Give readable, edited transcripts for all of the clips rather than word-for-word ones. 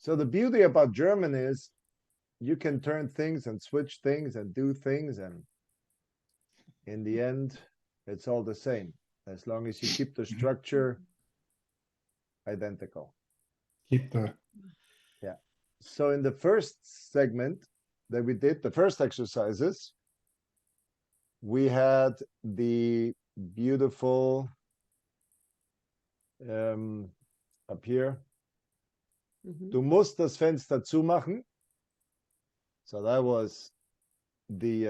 So the beauty about German is you can turn things and switch things and do things, and in the end, it's all the same as long as you keep the structure identical. Keep the Yeah. So in the first segment that we did, the first exercises, we had the beautiful up here. Du musst das Fenster zumachen. So that was the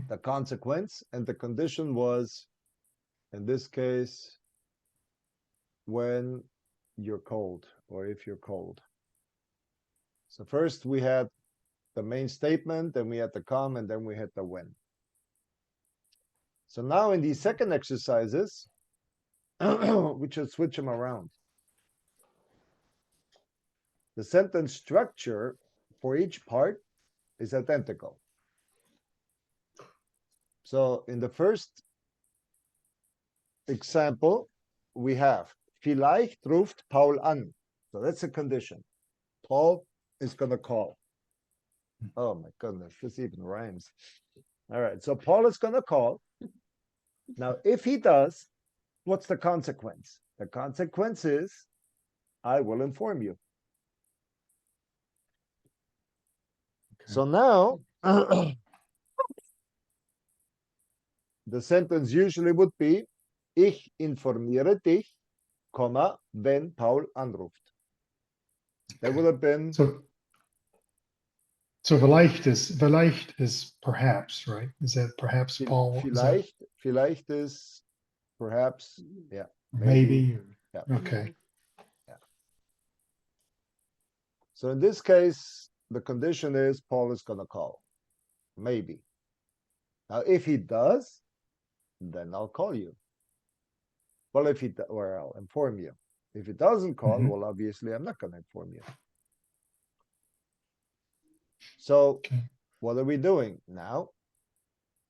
the consequence, and the condition was, in this case, when you're cold or if you're cold. So first we had the main statement, then we had the come, and then we had the when. So now in these second exercises, we should switch them around. The sentence structure for each part is identical. So in the first example, we have vielleicht ruft Paul an. So that's a condition. Paul is going to call. Oh my goodness, this even rhymes. All right, so Paul is going to call. Now, if he does, what's the consequence? The consequence is, I will inform you. Okay. So now, the sentence usually would be, ich informiere dich, wenn Paul anruft. That would have been... So vielleicht is perhaps, right? Is that perhaps Paul? Vielleicht is perhaps, yeah. Maybe. Yeah. Okay. Yeah. So in this case, the condition is Paul is going to call. Maybe. Now, if he does, then I'll call you. Well, or I'll inform you. If he doesn't call, well, obviously I'm not going to inform you. So what are we doing now?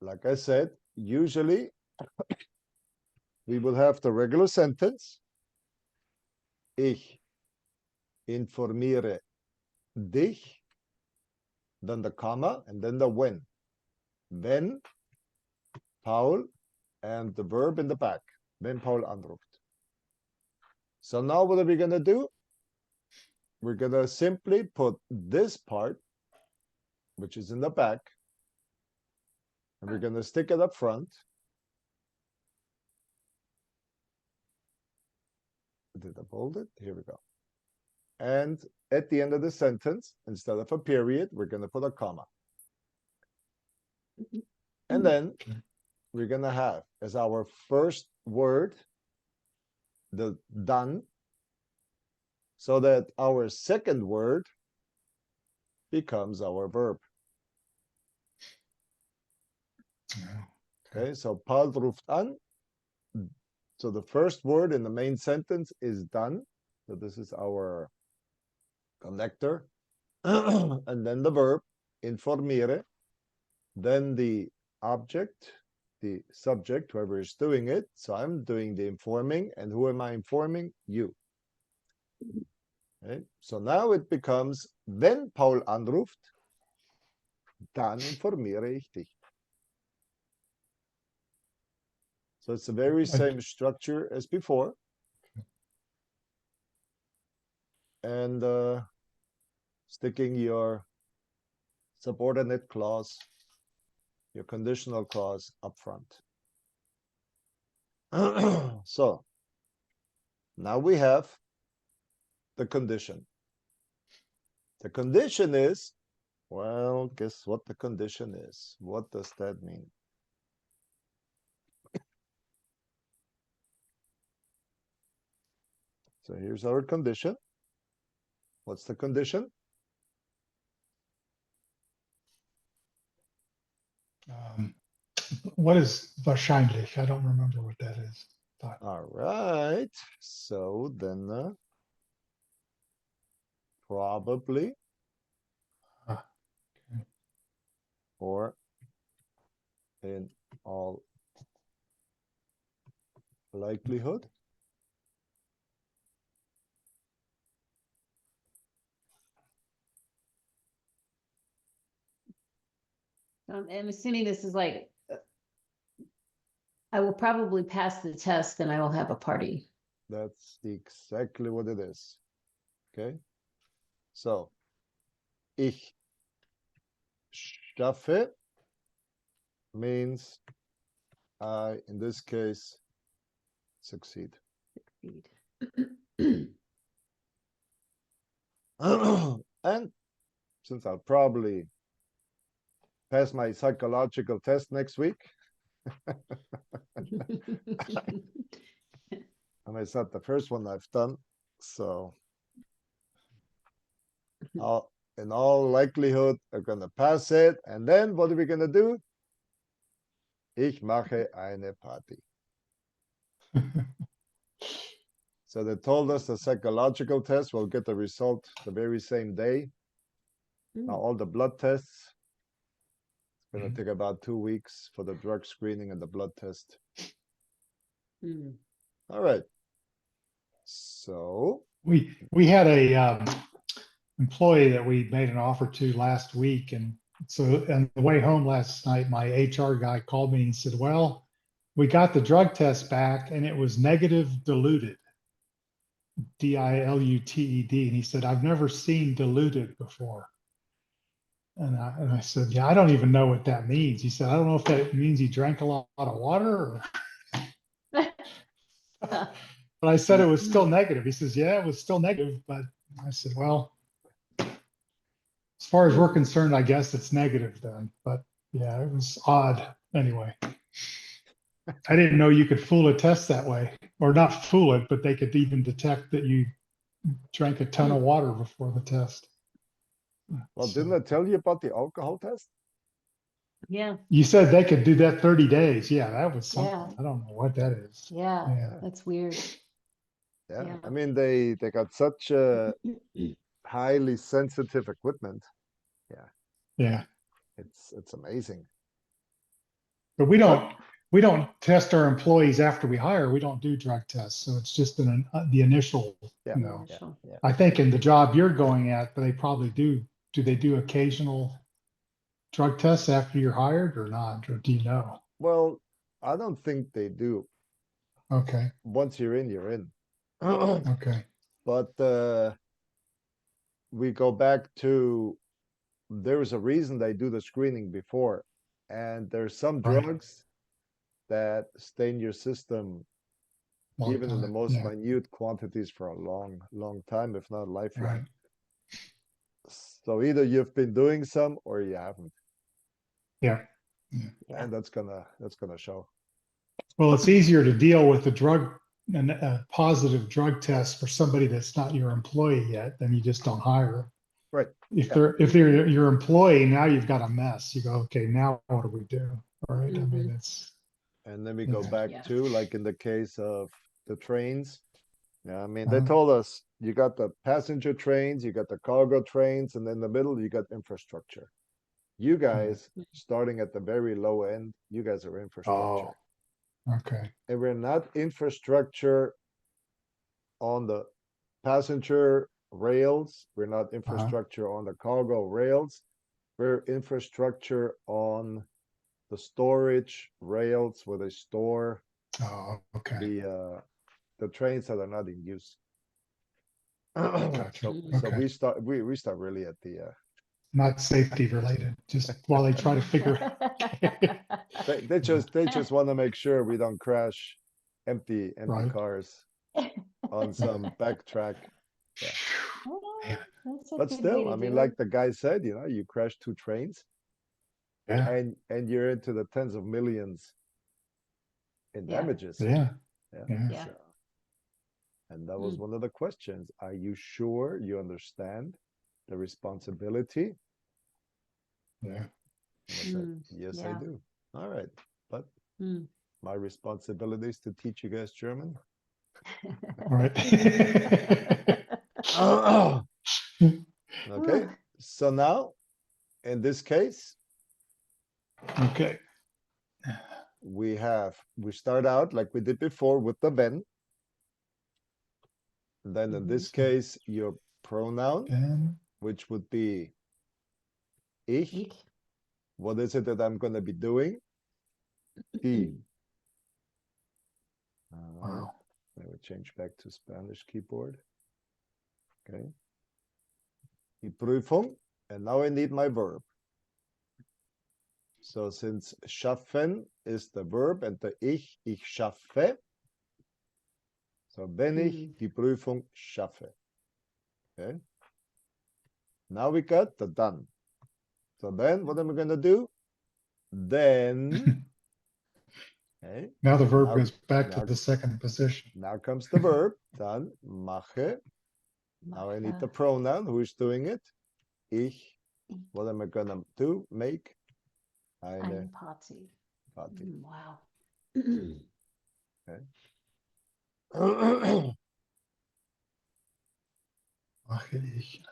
Like I said, usually we will have the regular sentence. Ich informiere dich, then the comma, and then the when. Wenn Paul, and the verb in the back. Wenn Paul anruft. So now what are we going to do? We're going to simply put this part, which is in the back, and we're going to stick it up front. Did I bold it? Here we go. And at the end of the sentence, instead of a period, we're going to put a comma. And then we're going to have as our first word the dann, so that our second word becomes our verb. Okay, so Paul ruft an. So the first word in the main sentence is dann. So this is our connector. And then the verb, informiere. Then the object, the subject, whoever is doing it. So I'm doing the informing. And who am I informing? You. Okay. So now it becomes, wenn Paul anruft, dann informiere ich dich. So it's the very same structure as before. And sticking your subordinate clause, your conditional clause up front. So now we have the condition. The condition is, well, guess what the condition is? What does that mean? So here's our condition. What's the condition? What is wahrscheinlich? I don't remember what that is. All right. So then probably or in all likelihood. I'm assuming this is like, I will probably pass the test and I will have a party. That's exactly what it is. Okay. So, ich schaffe means I, in this case, succeed. And since I'll probably pass my psychological test next week, and it's not the first one I've done, so in all likelihood, I'm gonna pass it. And then what are we gonna do? Ich mache eine Party. So they told us the psychological test will get the result the very same day. Now all the blood tests, it's gonna take about 2 weeks for the drug screening and the blood test. All right. So We had a employee that we made an offer to last week, and so on the way home last night, my HR guy called me and said, "Well, we got the drug test back, and it was negative diluted, diluted," and he said, "I've never seen diluted before." And I said, "Yeah, I don't even know what that means." He said, "I don't know if that means he drank a lot of water or." But I said it was still negative. He says, "Yeah, it was still negative." But I said, "Well, as far as we're concerned, I guess it's negative then." But yeah, it was odd. Anyway, I didn't know you could fool a test that way, or not fool it, but they could even detect that you drank a ton of water before the test. well, So, didn't I tell you about the alcohol test? Yeah, you said they could do that 30 days. Yeah, that was something. Yeah. I don't know what that is. yeah, Yeah. that's weird. Yeah. Yeah. I mean, they got such a highly sensitive equipment. Yeah. It's amazing. But we don't test our employees after we hire. We don't do drug tests. So it's just the initial, Yeah. you know. Initial. Yeah. I think in the job you're going at, they probably do. Do they do occasional drug tests after you're hired or not? Or do you know? Well, I don't think they do. Okay. Once you're in, you're in. Okay. But we go back to there's a reason they do the screening before. And there's some Right. drugs that stay in your system, Long even in the time. most Yeah. minute quantities for a long, long time, if not lifelong. Right. So either you've been doing some or you haven't. Yeah. Yeah. And that's gonna show. Well, it's easier to deal with a positive drug test for somebody that's not your employee yet than you just don't hire. Right. If Yeah. they're your employee, now you've got a mess. You go, okay, now what do we do? All right. I mean, it's And then we go Yeah. back Yeah. to like in the case of the trains. Yeah, I mean, they Uh-huh. told us you got the passenger trains, you got the cargo trains, and in the middle you got infrastructure. You guys, starting at the very low end, you guys are infrastructure. Okay. And we're not infrastructure on the passenger rails. We're not infrastructure on the cargo rails. We're infrastructure on the storage rails where they store Oh, okay. the trains that are not in use. Gotcha. So Okay. we start really at the Not safety related, just while they try to figure. they just want to make sure we don't crash empty Right. cars on some backtrack. Oh, that's a But good way still, to I mean, do like it. the guy said, you know, you crash 2 trains Yeah. and you're into the tens of millions in Yeah. damages. Yeah. Yeah. Yeah. Yeah. So, and that was one of the questions. Are you sure you understand the responsibility? Yeah. And I said, yes, I Yeah. do. All right. But Mm. my responsibility is to teach you guys German. Right. Okay. So now, in this case, Okay. we start out like we did before with the Wenn. Then in this case, your pronoun, Then which would be ich, Ich. What is it that I'm going to be doing? Die. Wow. Let me change back to Spanish keyboard. Okay. Die Prüfung. And now I need my verb. So since schaffen is the verb and the ich schaffe. So wenn ich die Prüfung schaffe. Okay. Now we got the dann. So then what am I going to do? Then. Okay. Now the verb Now- goes back now- to the second position. Now comes the verb. Dann mache. Now I need the pronoun. Who is doing it? Ich. What am I going to do? Make. Eine Party. Party. Wow. Mache ich.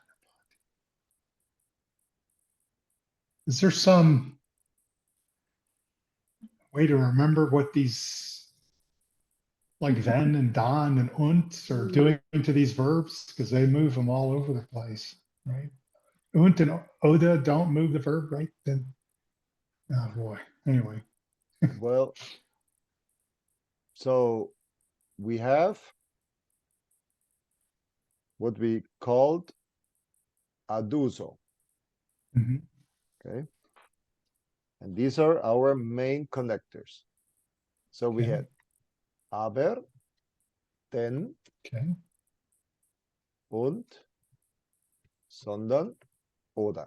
Is there some way to remember what these, like wenn and dann and are doing to these verbs? Because they move them all over the place, right? Und and oder don't move the verb, right? Then, oh boy. Anyway, Well, so we have what we called aduso. mhm, Okay. And these are our main connectors. So we Okay. had aber, denn okay, und, sondern, oder.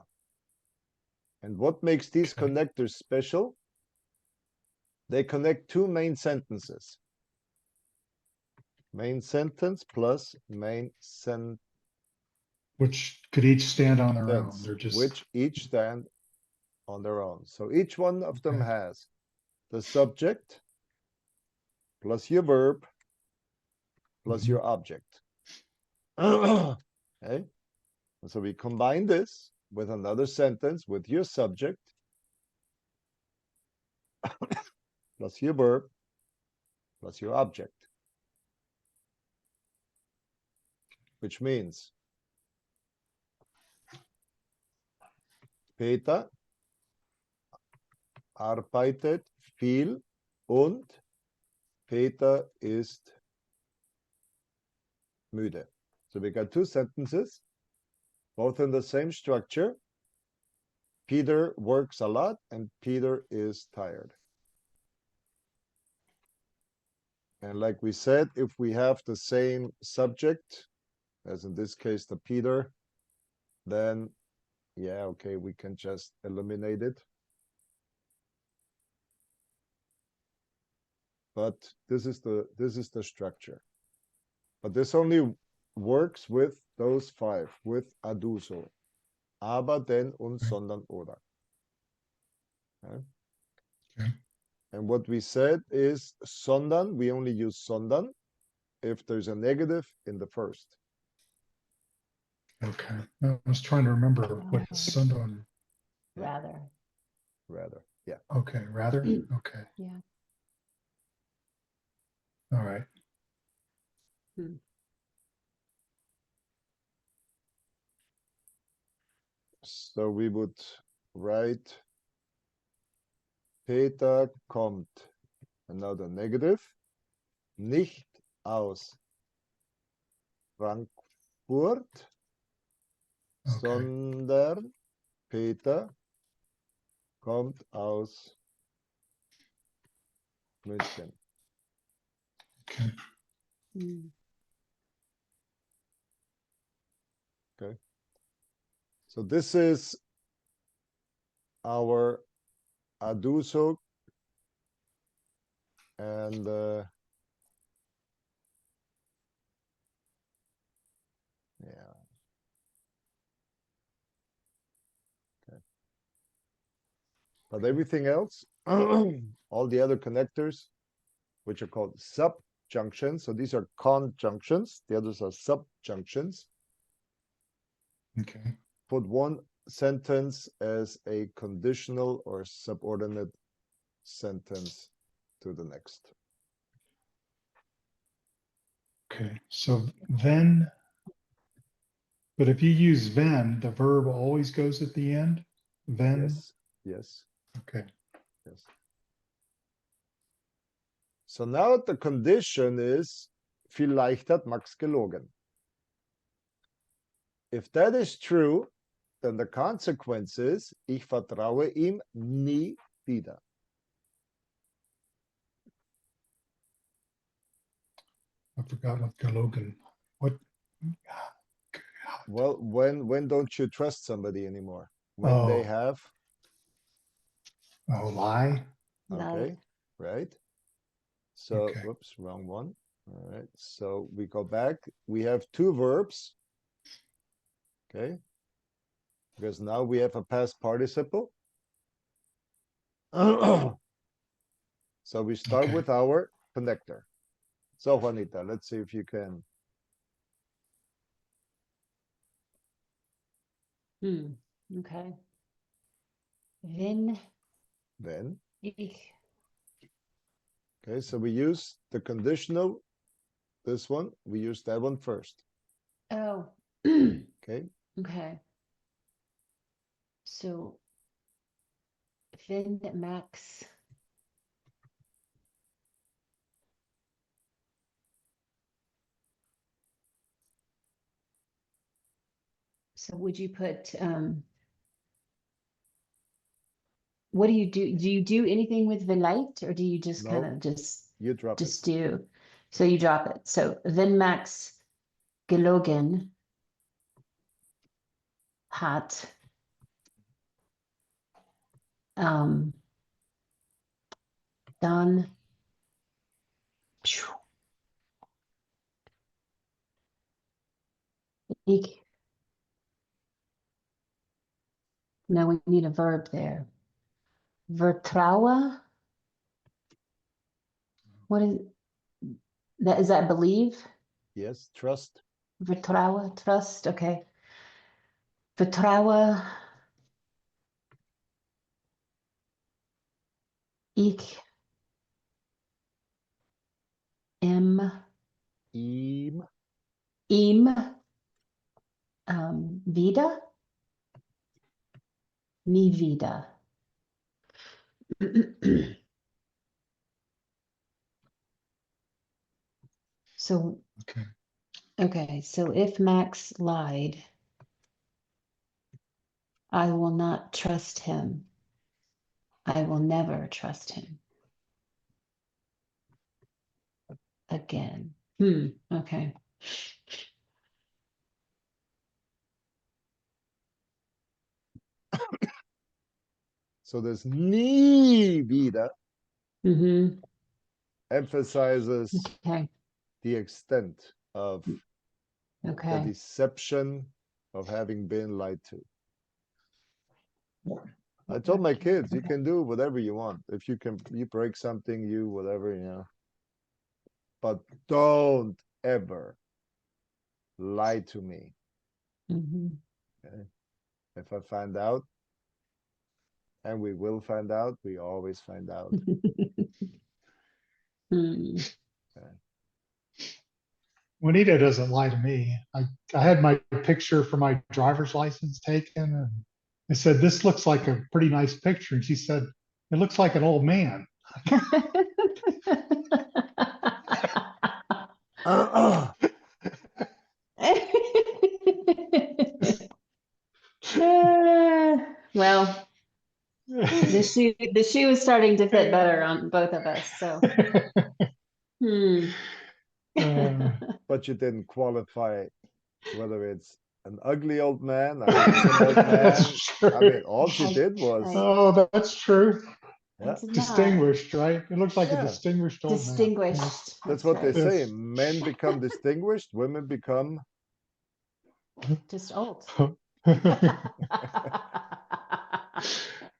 And what makes these Okay. connectors special? They connect two main sentences. Main sentence plus main sentence, which could each stand on their own. They're just which each stand on their own. So each one of them Okay. has the subject plus your verb plus Mhm. your object. Okay. And so we combine this with another sentence with your subject plus your verb plus your object. Which means Peter arbeitet viel und Peter ist müde. So we got two sentences, both in the same structure. Peter works a lot and Peter is tired. And like we said, if we have the same subject, as in this case, the Peter, then yeah, okay, we can just eliminate it. But this is the structure. But this only works with those five, with aduso. Aber, denn, und, sondern, oder. Okay. Okay. And what we said is sondern, we only use sondern if there's a negative in the first. Okay. I was trying to remember what Oh. sondern. Rather. Rather, yeah. Okay, rather. Okay. Yeah. All right. So we would write Peter kommt, another negative, nicht aus Frankfurt, Okay. sondern Peter kommt aus München. Okay. Okay. So this is our aduso and yeah. Okay. But everything else, all the other connectors, which are called subjunctions. So these are conjunctions. The others are subjunctions. Okay. Put one sentence as a conditional or subordinate sentence to the next. Okay. So then, but if you use wenn, the verb always goes at the end. Then. Yes. Yes. Okay. Yes. So now the condition is, vielleicht hat Max gelogen. If that is true, then the consequence is, ich vertraue ihm nie wieder. I forgot what Galogan. What? Well, when don't you trust somebody anymore? When they Oh. have, Oh, lie. okay, right? So, Okay. whoops, wrong one. All right, so we go back. We have two verbs. Okay. Because now we have a past participle. So we start Okay. with our connector. So Juanita, let's see if you can. Okay. Wenn Then, ich, okay, so we use the conditional, this one, we use that one first. oh, Okay, okay. So wenn Max So would you put, what do you do? Do you do anything with the light or do you just kind No. of just you drop it. do? So you drop it. So wenn Max gelogen hat, dann ich, no, we need a verb there. Vertraue. What is that? Is that believe? Yes, trust. Vertraue, trust. Okay. Vertraue ich ihm Ihm. wieder? Nie wieder. So, Okay. okay, so if Max lied, I will not trust him. I will never trust him again. Okay. So this nie wieder Mm-hmm. emphasizes Okay. the extent of the Okay. deception of having been lied to. I told my kids, you can do whatever you want. If you break something, you whatever, you know. But don't ever lie to me. Mm-hmm. Okay? If I find out, and we will find out, we always find out. Okay. Juanita doesn't lie to me. I had my picture for my driver's license taken, and I said, "This looks like a pretty nice picture." And she said, "It looks like an old man." Well, the shoe is starting to fit better on both of us. So, But you didn't qualify whether it's an ugly old man, a handsome old man. That's true. I mean, all she did was, Oh, that's true. yeah, Distinguished, right? It looks like a Yeah. distinguished old man. distinguished. that's what they say. Yes. Men become distinguished, women become, Just old. what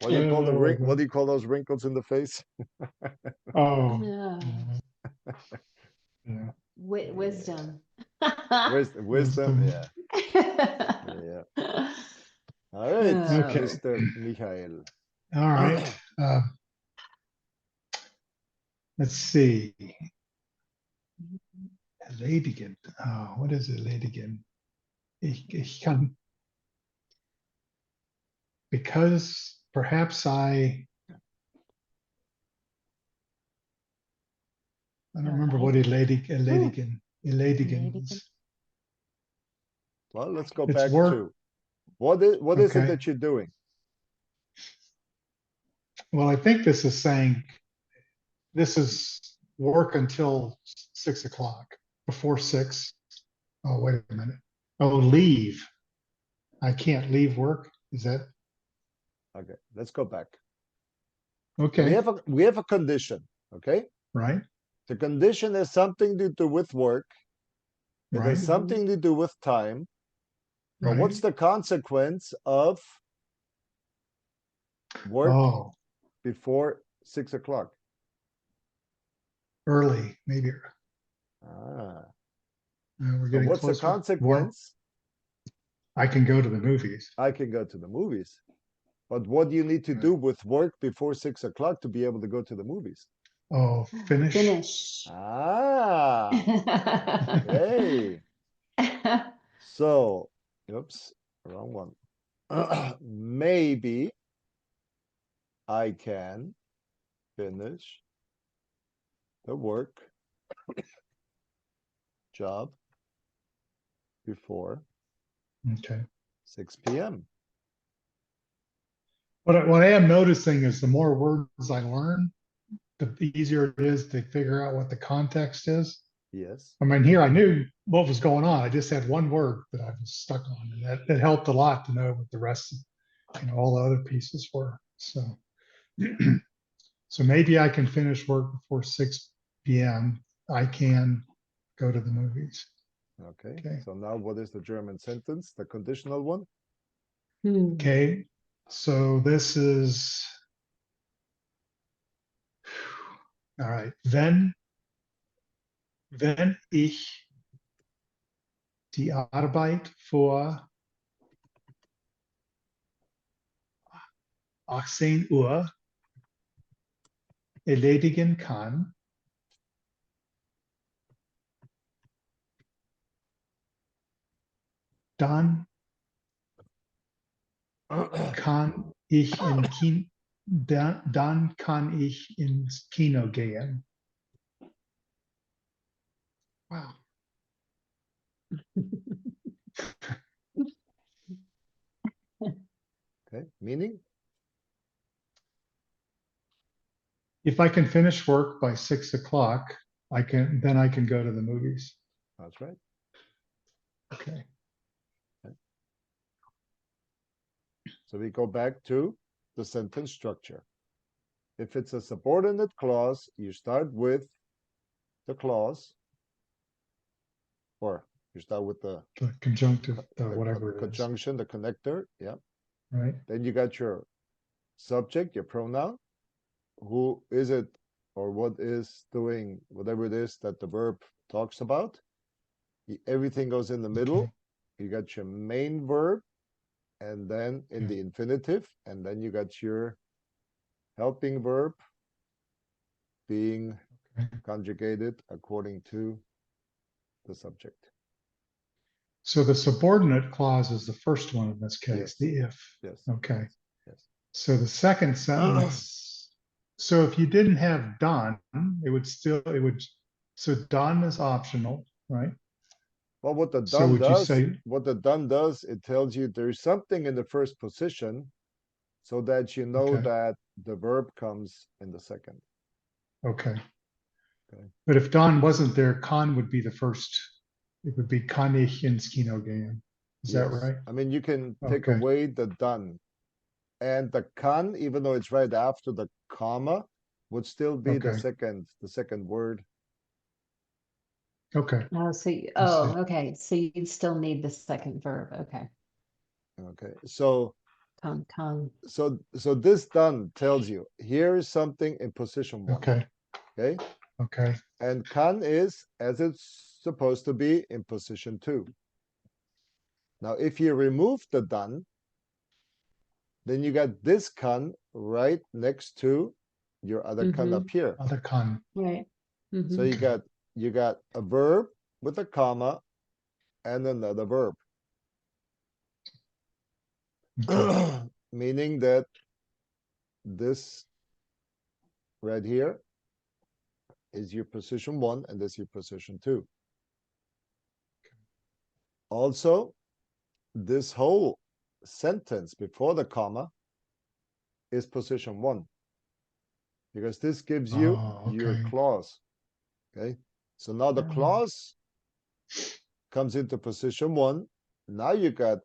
do you call the Oh, what do you call those wrinkles in the face? Oh, Yeah. yeah. Wisdom. Wisdom, yeah. Yeah. All right, Okay. Mr. Michaael. All right. Let's see. Ledigen. Oh, what is it, Ledigen? Ich kann, because perhaps I I don't remember what Eledigan is. Well, let's go It's back work. to, what is it Okay. that you're doing? Well, I think this is saying this is work until 6 o'clock, before 6. Oh, wait a minute. Oh, leave. I can't leave work. Is that Okay, let's go back. okay? We have a condition, okay? Right, The condition has something to do with work. It right, has something to do with time. But right. what's the consequence of work Oh, before 6 o'clock? early, maybe. Ah, We're so getting what's the closer. More. consequence? I can go to the movies. I can go to the movies. But what do you need to do with work before 6 o'clock to be able to go to the movies? Oh, finish. Finish. Ah, okay. So, oops, wrong one. Maybe I can finish the work job before Okay. 6 p.m. What I am noticing is the more words I learn, the easier it is to figure out what the context is. Yes. I mean, here I knew what was going on. I just had one word that I was stuck on, and that helped a lot to know what the rest of, all the other pieces were. So, so maybe I can finish work before 6 p.m. I can go to the movies. Okay. Okay. So now what is the German sentence, the conditional one? Okay. So this is all right. Wenn ich die Arbeit vor 18 Uhr erledigen kann, dann kann ich dann kann ich ins Kino gehen. Wow. Okay. Meaning? If I can finish work by 6 o'clock, I can go to the movies. That's right. Okay. So we go back to the sentence structure. If it's a subordinate clause, you start with the clause, or you start with the Conjunctive, whatever it is. conjunction, the connector. Yeah. Right. Then you got your subject, your pronoun. Who is it or what is doing whatever it is that the verb talks about? Everything goes in the middle. Okay. You got your main verb, and then in the infinitive, and then you got your helping verb being conjugated according to the subject. So the subordinate clause is the first one in this case, Yes. the if. Yes. Okay. Yes. So the second sentence, so if you didn't have done, so done is optional, right? Well, what the So done would you does, say, it tells you there's something in the first position so that you know okay, that the verb comes in the second. okay. Okay. But if done wasn't there, kann would be the first. It would be kann ich ins Kino gehen. Is that Yes. right? I mean, you can take Okay. away the done, and the kann, even though it's right after the comma, would still be the Okay. second word. Okay. Oh, so, see. okay. So you'd still need the second verb. Okay. Okay. So Con. so this done tells you here is something in position one. Okay. Okay. Okay. And kann is as it's supposed to be in position 2. Now, if you remove the done, then you got this kann right next to your other kann up here. Other kann. Right. Mhm. So you got a verb with a comma and another verb. Okay. Meaning that this right here is your position 1 and this is your position 2. Also, this whole sentence before the comma is position 1 because this gives you Oh, your okay. clause. Okay, so now the Mm. clause comes into position 1. Now you got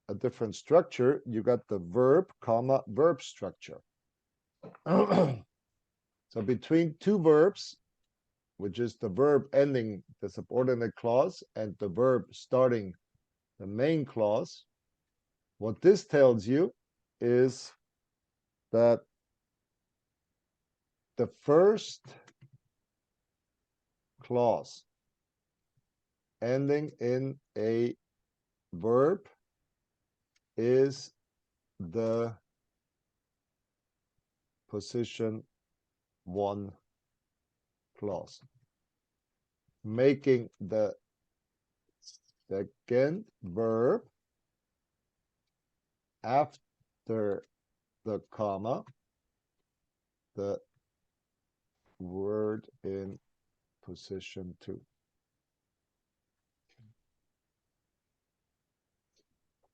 a different structure. You got the verb, comma, verb structure. So between two verbs, which is the verb ending the subordinate clause and the verb starting the main clause, what this tells you is that the first clause ending in a verb is the position 1 clause, making the second verb after the comma the word in position 2.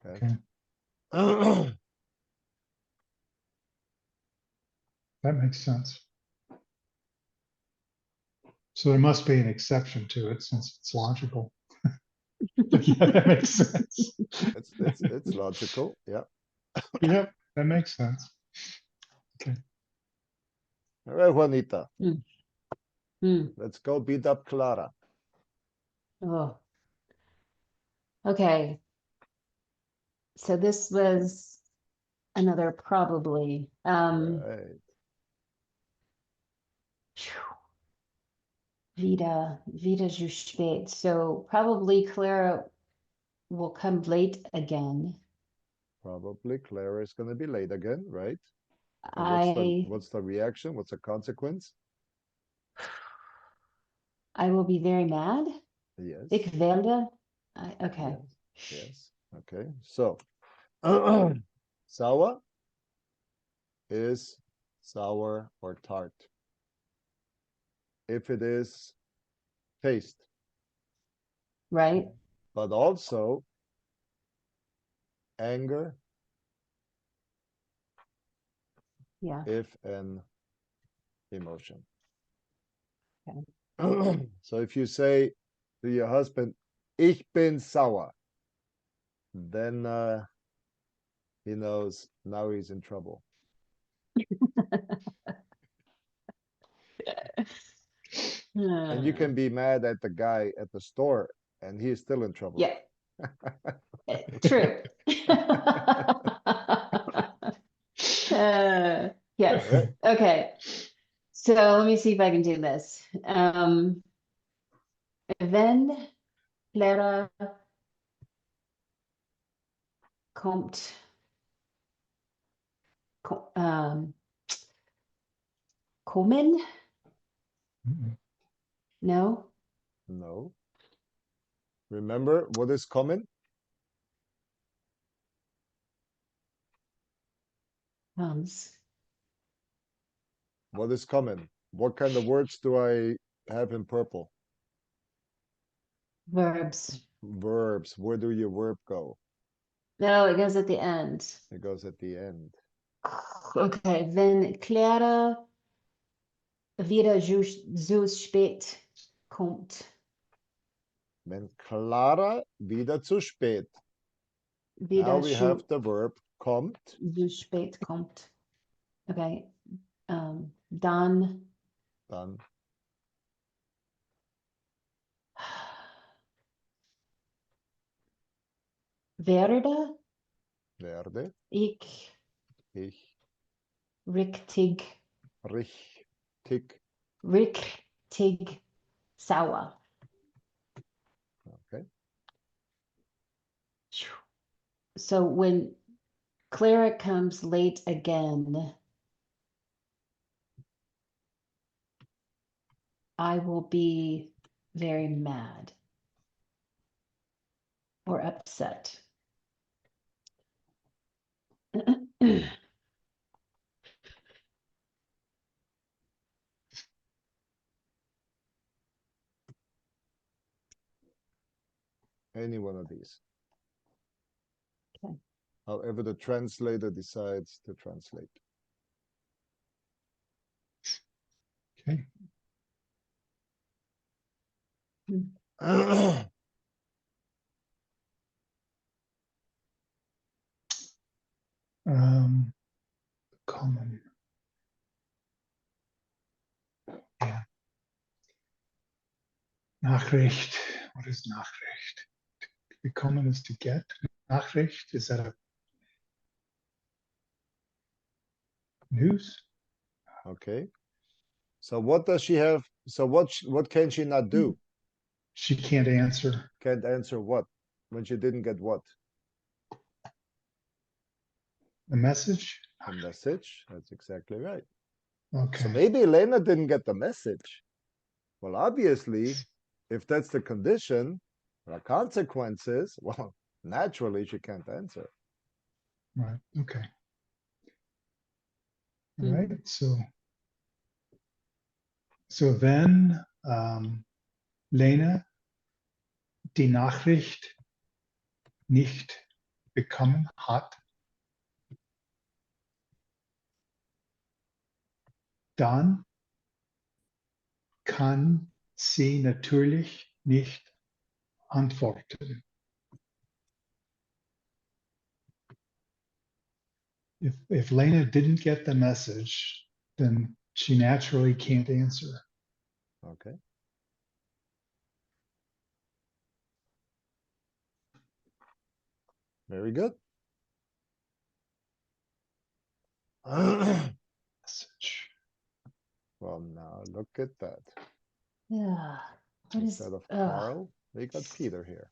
Okay. That makes sense. So there must be an exception to it since it's logical. But yeah, that makes sense. It's logical. Yeah. Yep, that makes sense. All right, Juanita. Hmm. Let's go beat up Clara. Oh. Okay. So this was another probably. Right. Vida zu spät. So probably Clara will come late again. Probably Clara is going to be late again, right? And I what's the reaction? What's the consequence? will be very mad. Yes. Ik werde. Okay. Yes. Yes. Okay. So sour is sour or tart. If it is taste, Right. but also anger Yeah. if an emotion. Okay. So if you say to your husband, ich bin sauer, then he knows now he's in trouble. And you can be mad at the guy at the store and he's still in trouble. Yeah. True. Yes. Right. Okay. So let me see if I can do this. Wenn Clara kommt, kommen? No? No. Remember what is common? Comes. What is common? What kind of words do I have in purple? Verbs. Verbs. Where do your verb go? No, it goes at the end. It goes at the end. Okay, wenn Clara wieder zu spät kommt. Wenn Clara wieder zu spät. Now Wieder we have the verb kommt. zu spät kommt. Okay. Dann Dann werde werde ich ich richtig sauer. Okay. So when Clara comes late again, I will be very mad or upset. Any one of these. Okay. However, the translator decides to translate. Okay. Common. Yeah. Nachricht. What is Nachricht? Bekommen is to get. Nachricht, is that a news? Okay. So what does she have? So what can she not do? She can't answer. Can't answer what? When she didn't get what? The message? The message. That's exactly right. Okay. So maybe Elena didn't get the message. Well, obviously, if that's the condition, there are consequences. Well, naturally, she can't answer. Right. Okay. All Hmm. right. So wenn Lena die Nachricht nicht bekommen hat, dann kann sie natürlich nicht antworten. If Lena didn't get the message, then she naturally can't answer. Okay. Very good. Message. Well, now look at that. Yeah. What is, Instead of Carl, we got Peter here.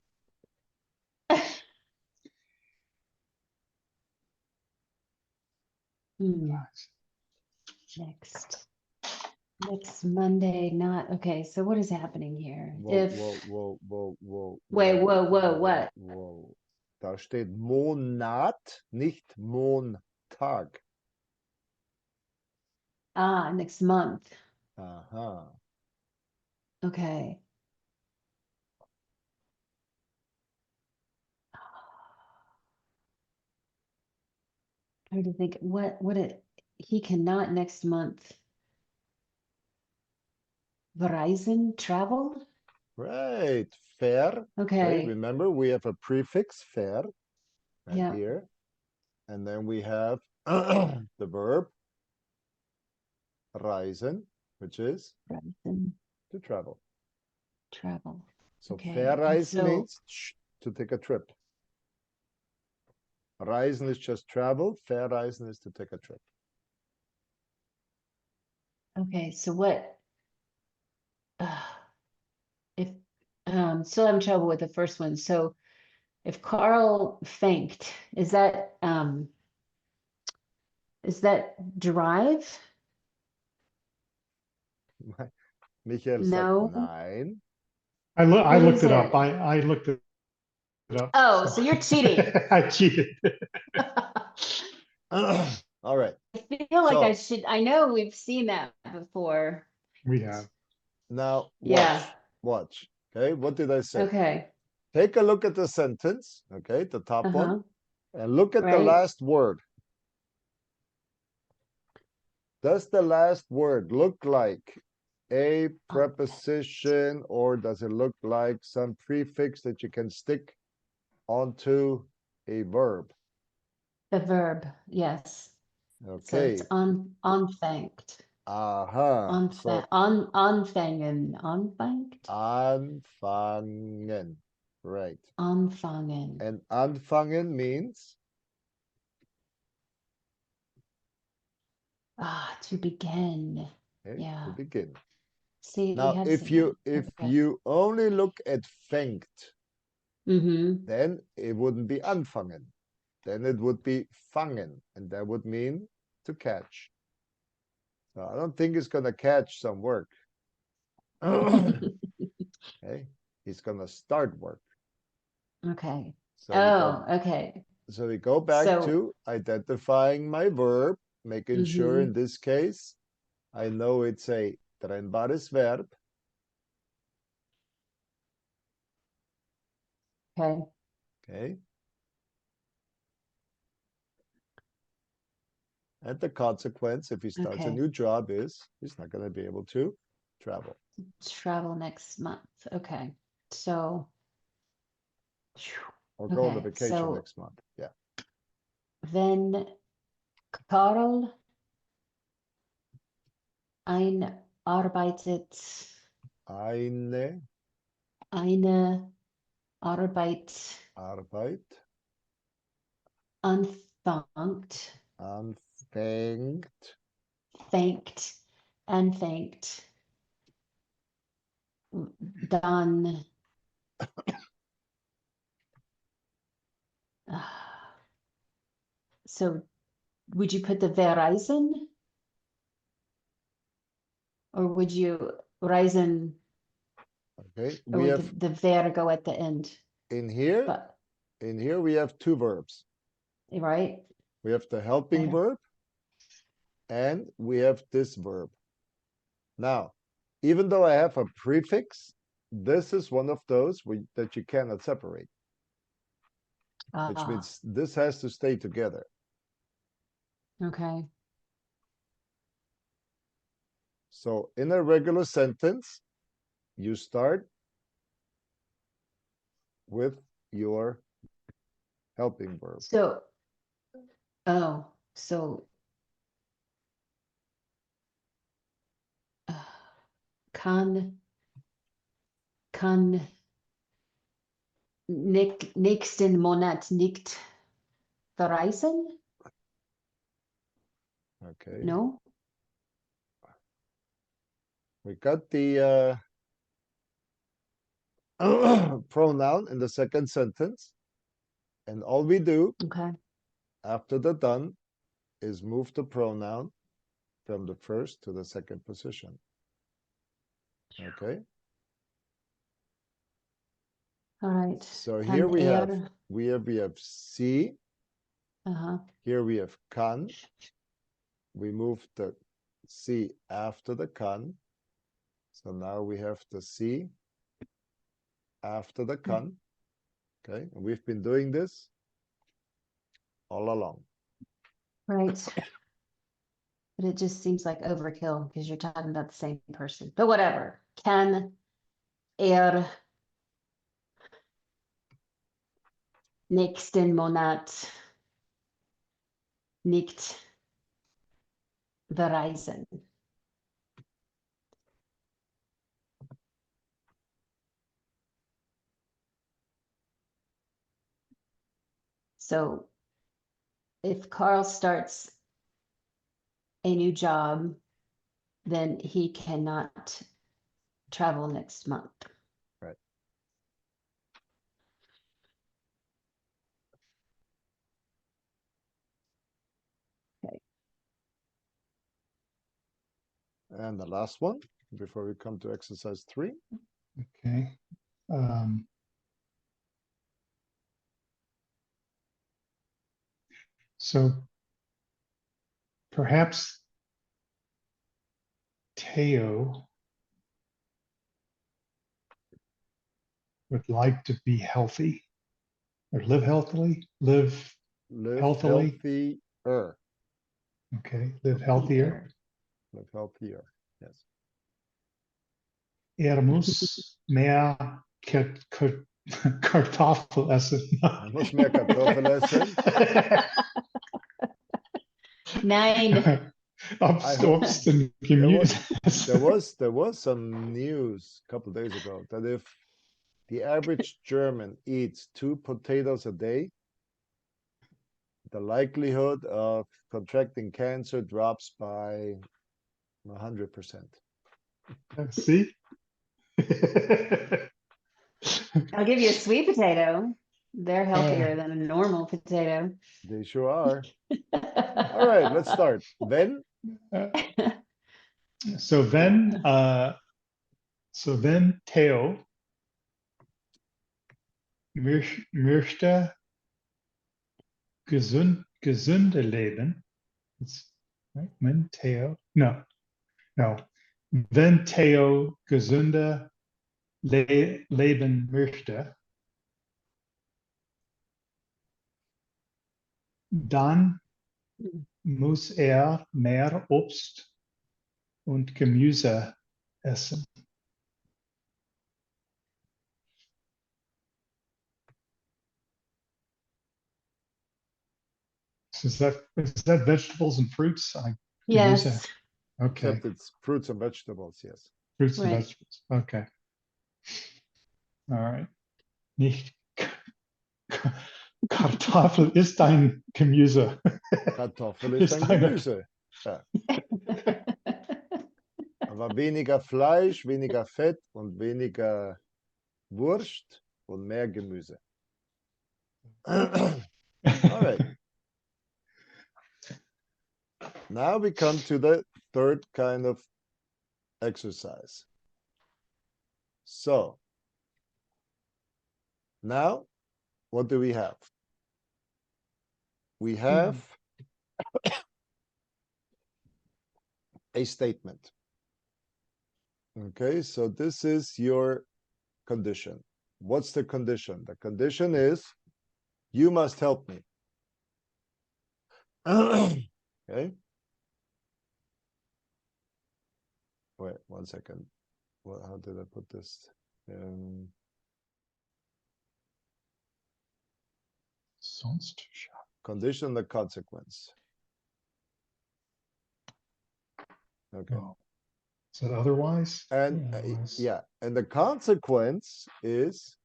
Next Monday, not, okay, so what is happening here? Whoa, If, whoa. wait, whoa, what? Whoa. Da steht Monat, nicht Montag. Ah, next month, Aha. okay. Trying to think, he cannot next month. Verizon travel? Right. Fair. Okay, Remember, we have a prefix, fair, right yeah, here. And then we have the verb reisen, which is Verizon to travel. travel. So Okay, verreisen so- means to take a trip. Reisen is just travel. Verreisen is to take a trip. Okay, so what? If, still having trouble with the first one, so if Carl fanked, is that drive? Michael sagt No. nein. I What looked is it up. it? I looked it up. Oh, so you're cheating. I cheated. All right. I feel like So- I know we've seen that before. We have. Now Yeah. watch. Okay, what did I say? Okay. Take a look at the sentence, okay, the top Uh-huh. one, and look at the Right. last word. Does the last word look like a preposition, or does it look like some prefix that you can stick onto a verb? The verb, yes. So Okay. it's unfanked. Aha. So Anfangen. Anfangt? anfangen. Right. Anfangen. And anfangen means To begin. okay, Yeah. to begin. See, we Now, have if seen you that. if Okay. you only look at fängt, Mm-hmm. then it wouldn't be anfangen. Then it would be fangen, and that would mean to catch. So I don't think it's gonna catch some work. Okay, he's gonna start work. Okay. So we go, Okay. so we go back So- to identifying my verb, making sure in this case I know it's a trennbares verb. Okay. Okay. And the consequence, if he starts a Okay. new job, is he's not going to be able to travel. Travel next month. Okay. So, Or go on a okay, vacation so next month. Yeah. wenn Karl einarbeitet, Eine eine Arbeit Arbeit anfängt, anfängt, anfängt, dann so would you put the verreisen? Or would you reisen, okay. or We would have the ver go at the end? in here, But, we have two verbs. right? We have the helping Ver. verb and we have this verb. Now, even though I have a prefix, this is one of those that you cannot separate, which Ah, means this has to stay together. okay. So in a regular sentence, you start with your helping verb. So, oh, so kann nächsten Monat nicht verreisen? Okay. No? We got the pronoun in the second sentence. And all we do Okay. after the done is move the pronoun from the first to the second position. Okay. All right. So Kann here we have see. Uh-huh. Here we have kann. We move the C after the kann. So now we have the C after the kann. Okay, and we've been doing this all along. Right. But it just seems like overkill because you're talking about the same person. But whatever. Kann nächsten Monat nicht verreisen? So if Carl starts a new job, then he cannot travel next month. Right. Okay. And the last one before we come to exercise 3. Okay. So perhaps Teo would like to be healthy or live healthily, live Live healthily. healthier. Okay, live healthier. Live healthier. Yes. Muss mehr Kartoffel essen. Er muss mehr Kartoffel essen. Nein. Obst and Gemüse. There was some news a couple of days ago that if the average German eats 2 potatoes a day, the likelihood of contracting cancer drops by 100%. See? I'll give you a sweet potato. They're healthier than a normal potato. They sure are. All right, let's start. Wenn. So then Theo möchte gesunde leben. It's right. Wenn Theo, no. Wenn Theo gesunde leben möchte, dann Mhm. muss mehr Obst und Gemüse essen. Is that vegetables and fruits? Gemüse. Yes, Okay, Except it's fruits and vegetables, yes. fruits and Right. vegetables. Okay. All right. Nicht Kartoffel ist ein Gemüse. Kartoffel ist Ist ein eine- Gemüse. Ja. Aber weniger Fleisch, weniger Fett und weniger Wurst und mehr Gemüse. All right. Now we come to the third kind of exercise. So now what do we have? We have a statement. Okay, so this is your condition. What's the condition? The condition is you must help me. Okay. Wait 1 second. Well, how did I put this? Sonst scharf. Condition, the consequence. Okay. Oh. Is that otherwise? And Otherwise. yeah, and the consequence is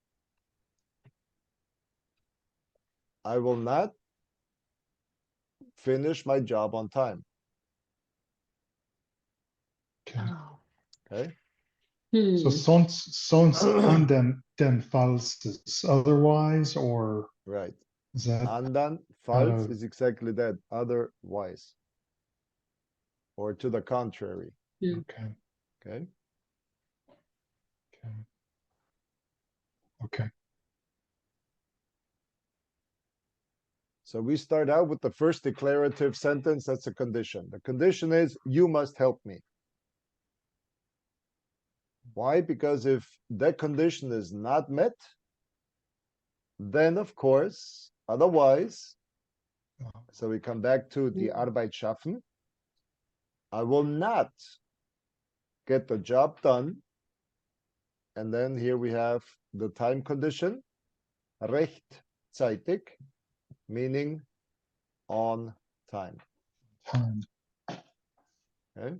I will not finish my job on time. Okay. Oh. Okay. So Hmm. sonst andernfalls is otherwise, or Right. is that Andernfalls of- is exactly that. Otherwise. Or to the contrary. okay? Okay. Okay. Okay. So we start out with the first declarative sentence. That's a condition. The condition is you must help me. Why? Because if that condition is not met, then of course, otherwise, so we come back to the Arbeit schaffen. I will not get the job done. And then here we have the time condition, rechtzeitig, meaning on time. Time. Okay.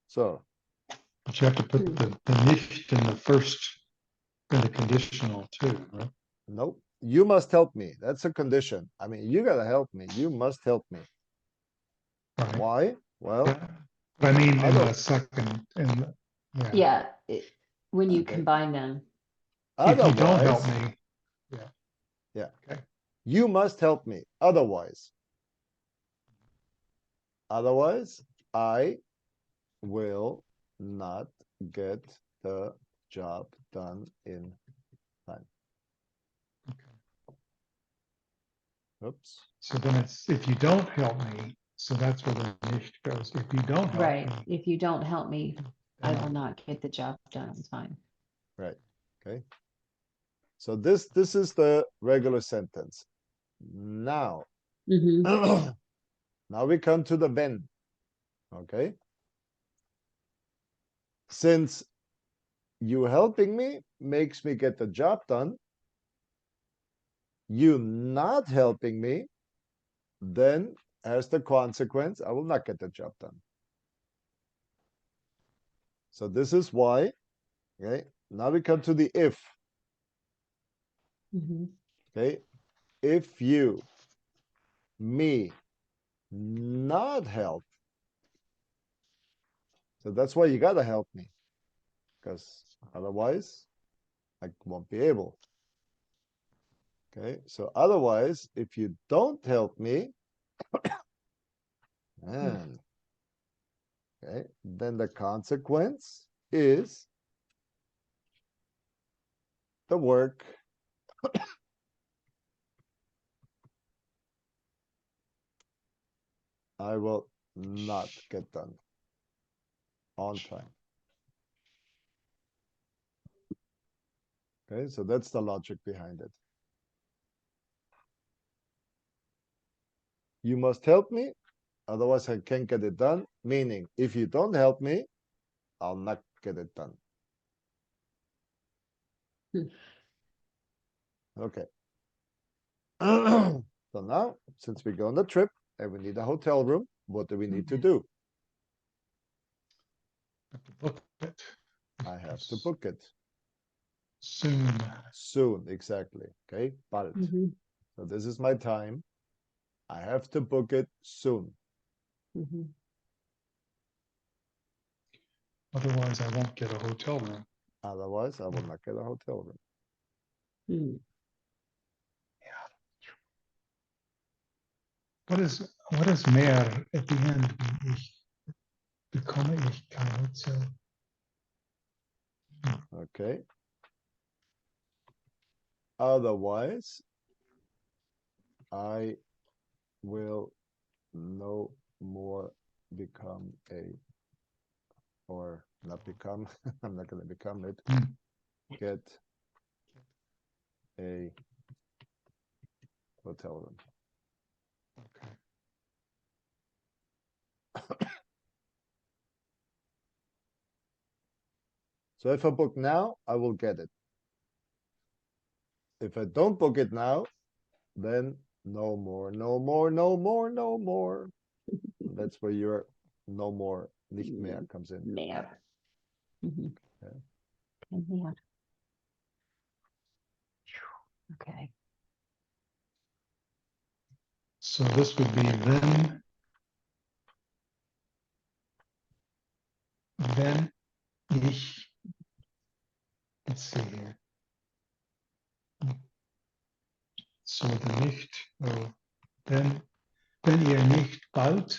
So But you have to put the nicht in the first, in the conditional too, right? nope, you must help me. That's a condition. I mean, you gotta help me. You must help me. Right. Why? Well, But I mean, I in don't- the second, yeah. Yeah, when you Okay. combine them. If you don't help otherwise, me, you must help me. Otherwise, I will not get the job done in time. Oops. so then it's, if you don't help me, so that's where the nicht goes. If you don't help Right. me, If you don't help me, I then will not get the job done. It's fine. Right. Okay. So this is the regular sentence. Now, Mm-hmm. now we come to the wenn. Okay. Since you helping me makes me get the job done, you not helping me, then as the consequence, I will not get the job done. So this is why. Okay. Now we come to the if. Mm-hmm. Okay. If you, me, not help. So that's why you gotta help me. Because otherwise I won't be able. Okay. So otherwise, if you don't help me, man, okay, then the consequence is the work I will not get done on time. Okay, so that's the logic behind it. You must help me, otherwise I can't get it done. Meaning, if you don't help me, I'll not get it done. Hmm. Okay. So now, since we go on the trip and we need a hotel room, what do we need to do? Have to book it. I have to book it Soon. soon. Exactly. Okay. Bald. Mhm, So this is my time. I have to book it soon. mhm. Otherwise, I won't get a hotel room. Otherwise, I will not get a hotel room. Hmm. What is mehr at the end? Wenn ich bekomme ich kein Hotel. Okay. Otherwise, I will no more become a, or not become, I'm not going to become it, Hmm. get a hotel room. Okay. So if I book now, I will get it. If I don't book it now, then no more, no more, no more, no more. That's where your no more, nicht mehr comes in. Mehr. Mhm. Okay. Okay, mehr. Okay. So this would be wenn ich, let's see here. Sollte nicht, oh, wenn ihr nicht bald,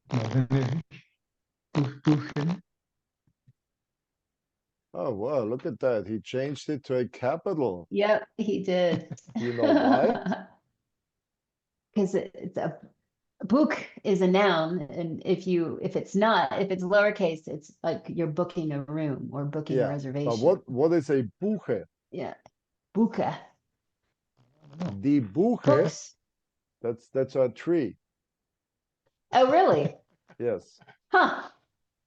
wenn wir buchen, Oh, wow, look at that. He changed it to a capital. Yep, he did. Do you know why? Because it's a book is a noun, and if it's not, if it's lowercase, it's like you're booking a room or booking a Yeah, but reservation. what is a Buche? Yeah, buka, Die Buche, books. that's a tree. Oh, really? Yes. Huh?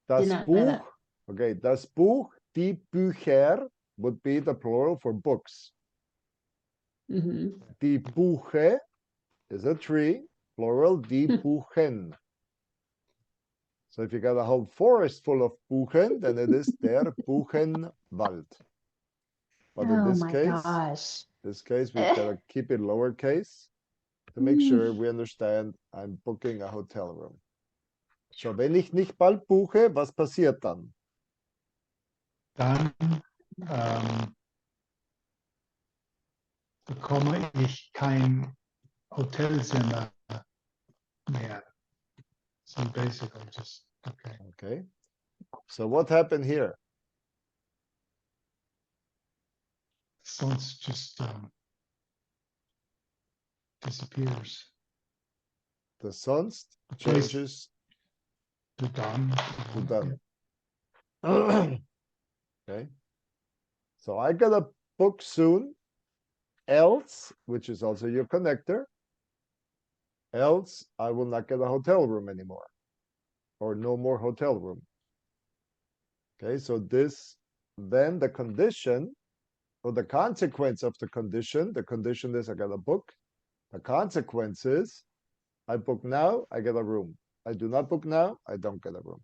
Did Das not know Buch, that. okay, das Buch, die Bücher would be the plural for books. Hmm. Die Buche is a tree, plural, die Buchen. So if you got a whole forest full of Buchen, then it is der Buchenwald. But in Oh this my case, gosh. we've got to keep it lowercase to make sure we understand I'm booking a hotel room. So, wenn ich nicht bald buche, was passiert dann? dann bekomme ich kein Hotelzimmer mehr. So basically just, okay. Okay. So what happened here? Sonst just disappears. The sonst Replace changes to done. to done. Okay. So I gotta book soon, else, which is also your connector, else I will not get a hotel room anymore, or no more hotel room. Okay, so this, then the condition, or the consequence of the condition is I got a book. The consequence is I book now, I get a room. I do not book now, I don't get a room.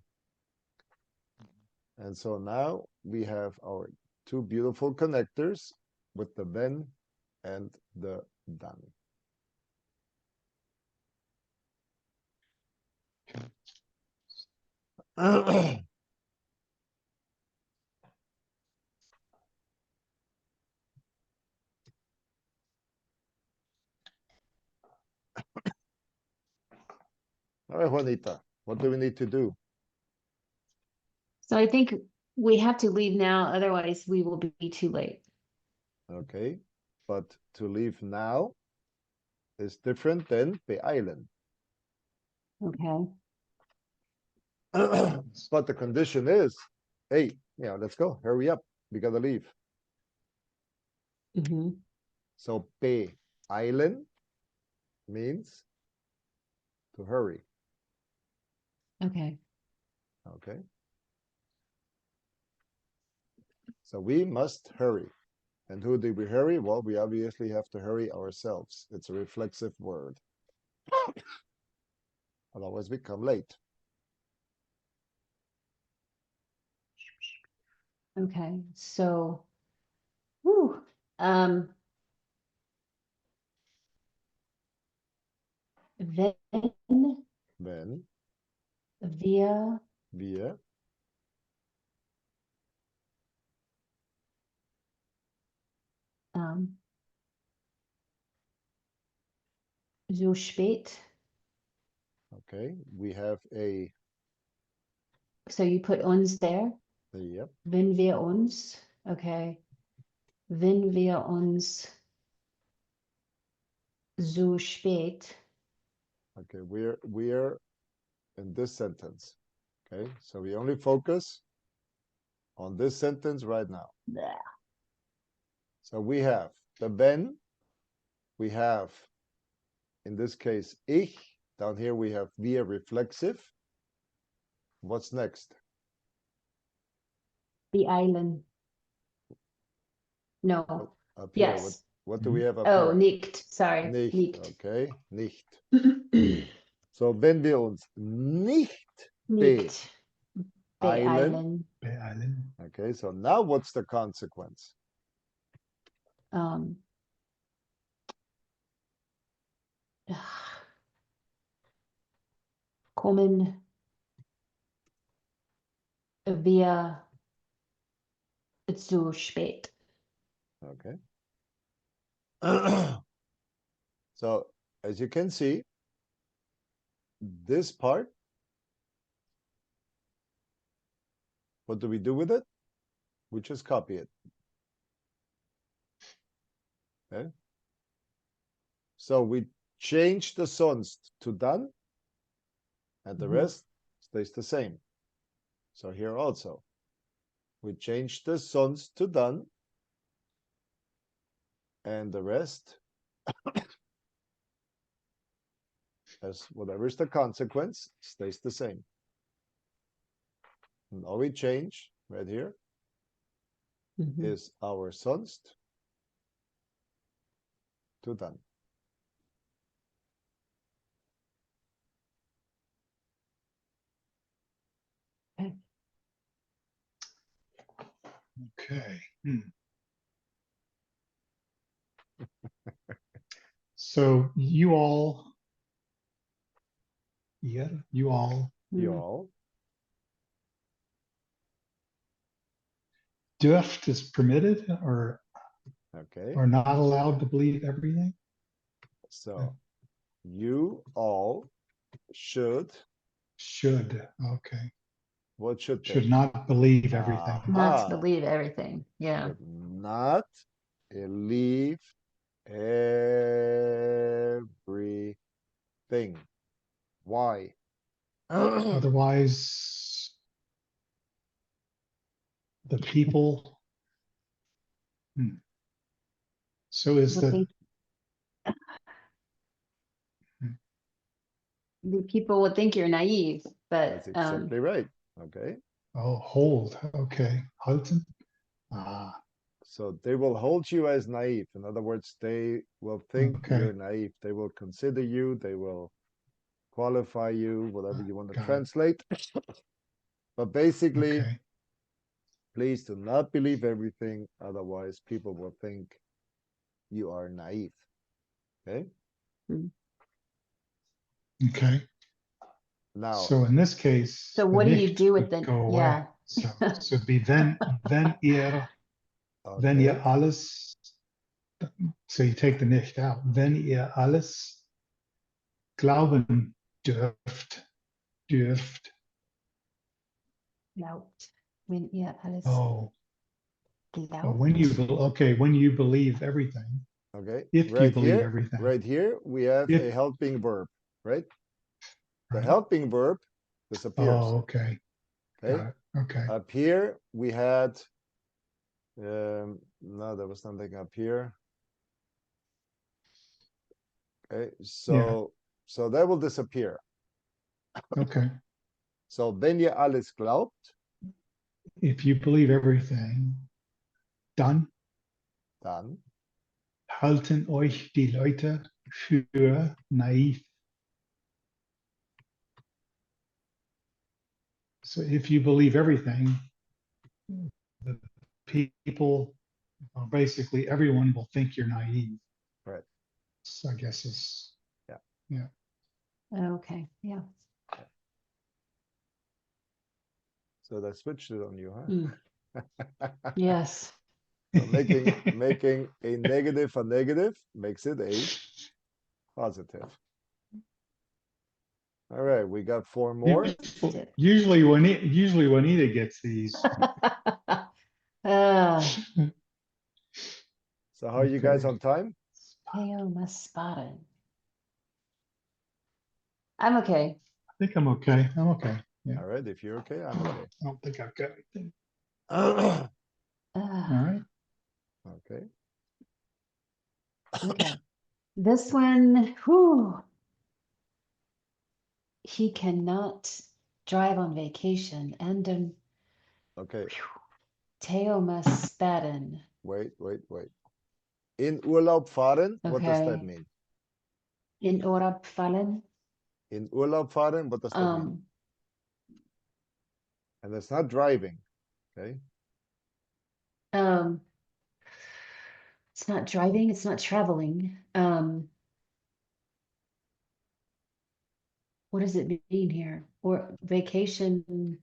And so now we have our two beautiful connectors with the wenn and the dann. All right, Juanita, what do we need to do? So I think we have to leave now, otherwise we will be too late. Okay, but to leave now is different than beeilen. Okay. But the condition is, hey, let's go, hurry up, we gotta leave. Hmm. So beeilen. Eilen means to hurry, Okay. okay? So we must hurry. And who do we hurry? Well, we obviously have to hurry ourselves. It's a reflexive word. Otherwise we come late. Okay. So, whew, wenn Wenn wir wir so spät. okay, we have a, So you put uns there. yep, Wenn wir uns. Okay. Wenn wir uns so spät. okay, we're in this sentence. Okay, so we only focus on this sentence right now. Blah. So we have the wenn, we have, in this case, ich. Down here we have wir reflexive. What's next? The island. No. Up here, Yes. what do we have up Oh, here? nicht. Sorry. Nicht, Nicht. okay, nicht. So wenn wir uns nicht Nicht. beeilen, Beeilen. okay, so now what's the consequence? Um, kommen wir zu spät. Okay. So as you can see, this part, what do we do with it? We just copy it. Okay. So we change the sonst to dann, and the Mhm. rest stays the same. So here also, we change the sonst to dann, and the rest, as whatever is the consequence, stays the same. And all we change right here Mhm. is our sonst to dann. Okay. So you all, yeah, you all Y'all, dürft is permitted or okay. not allowed to believe everything? So you all should, Should, okay. what should they? Should not believe everything. Not to Aha. believe everything. Yeah. Should not believe everything. Why? Otherwise, the people. So is Would the, think the people would think you're naive, That's but exactly right. Okay. oh, hold, okay, halten. Ah, So they will hold you as naive. In other words, they will think Okay. you're naive. They will consider you. They will qualify you, whatever you want to got it. translate. But basically, Okay, please do not believe everything. Otherwise, people will think you are naive. Okay. okay. Now, So in this case. so the what do you nicht do with would the, go away. yeah. So it'd be wenn ihr, wenn okay. ihr alles, so you take the nicht out. Wenn ihr alles glauben dürft. Glaubt. Wenn ihr alles Oh, glaubt. when you, okay, when you believe everything, Okay. if you Right believe here, everything. right here, we have If- a helping verb, right? The Right. helping verb disappears. Oh, okay, Okay. got it, okay. Up here, we had, no, there was nothing up here. Okay, so that will disappear. Okay. So wenn ihr alles glaubt, If you believe everything, dann dann halten euch die Leute für naiv. So if you believe everything, the people, well, basically everyone will think you're naive. Right. So I guess it's, Okay, yeah. so they switched it on you, Mm, huh? yes. So making a negative makes it a positive. All right, we got 4 more. Usually Juanita gets these. So how are you guys Okay. on time? Sparen. I'm okay. I think I'm okay. I'm okay. Yeah. All right, if you're okay, I'm I don't think I've got anything. okay. All right. Okay. Okay. This one, whew. He cannot drive on vacation. And Okay, Theo Spaden. wait. In Urlaub fahren, what does that Okay. mean? In Urlaub fallen. In Urlaub fahren, what does that mean? And it's not driving, okay? It's not driving, it's not traveling. What does it mean here? Or vacation,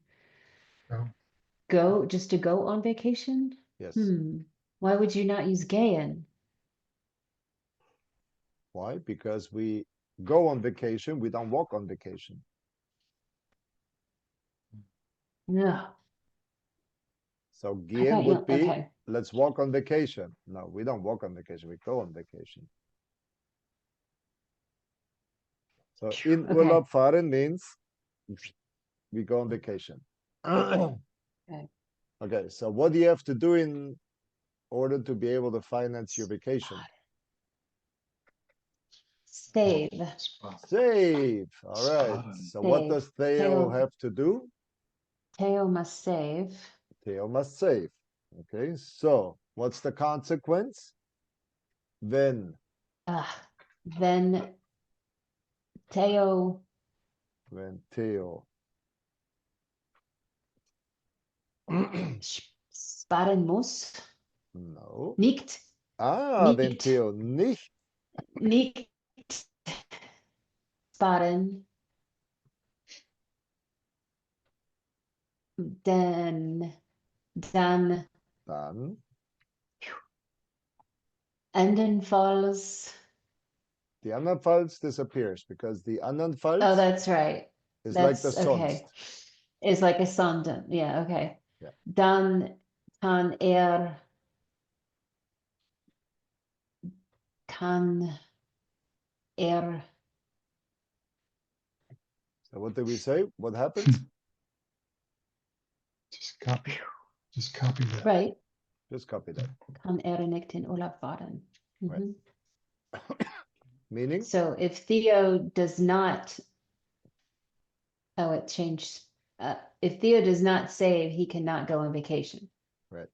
So, just to go on vacation? Yes. Why would you not use gayen? Why? Because we go on vacation, we don't walk on vacation. No. So I gehen thought you, would be, okay. let's walk on vacation. No, we don't walk on vacation, we go on vacation. So in Okay. Urlaub fahren means we go on vacation. Okay, so what do you have to do in order to be able to finance your vacation? Save. Save. All right. So what Save. does Theo Theo. have to do? Theo must save. Theo must save. Okay, so what's the consequence? Then Then Theo when Theo sparen muss. no. Nicht. Wenn Nicht. Theo nicht Nicht sparen. Dann dann andernfalls. the andernfalls disappears because the andernfalls Oh, that's right. is like the That's okay. sonst. It's like a sondern. Yeah, okay. Yeah. Dann kann er So what did we say? What happens? just copy that. right. Just copy that. Kann nicht in Urlaub fahren. Right. Mhm. Meaning? So if Theo does not, oh, it changed. If Theo does not save, he cannot go on vacation. Right.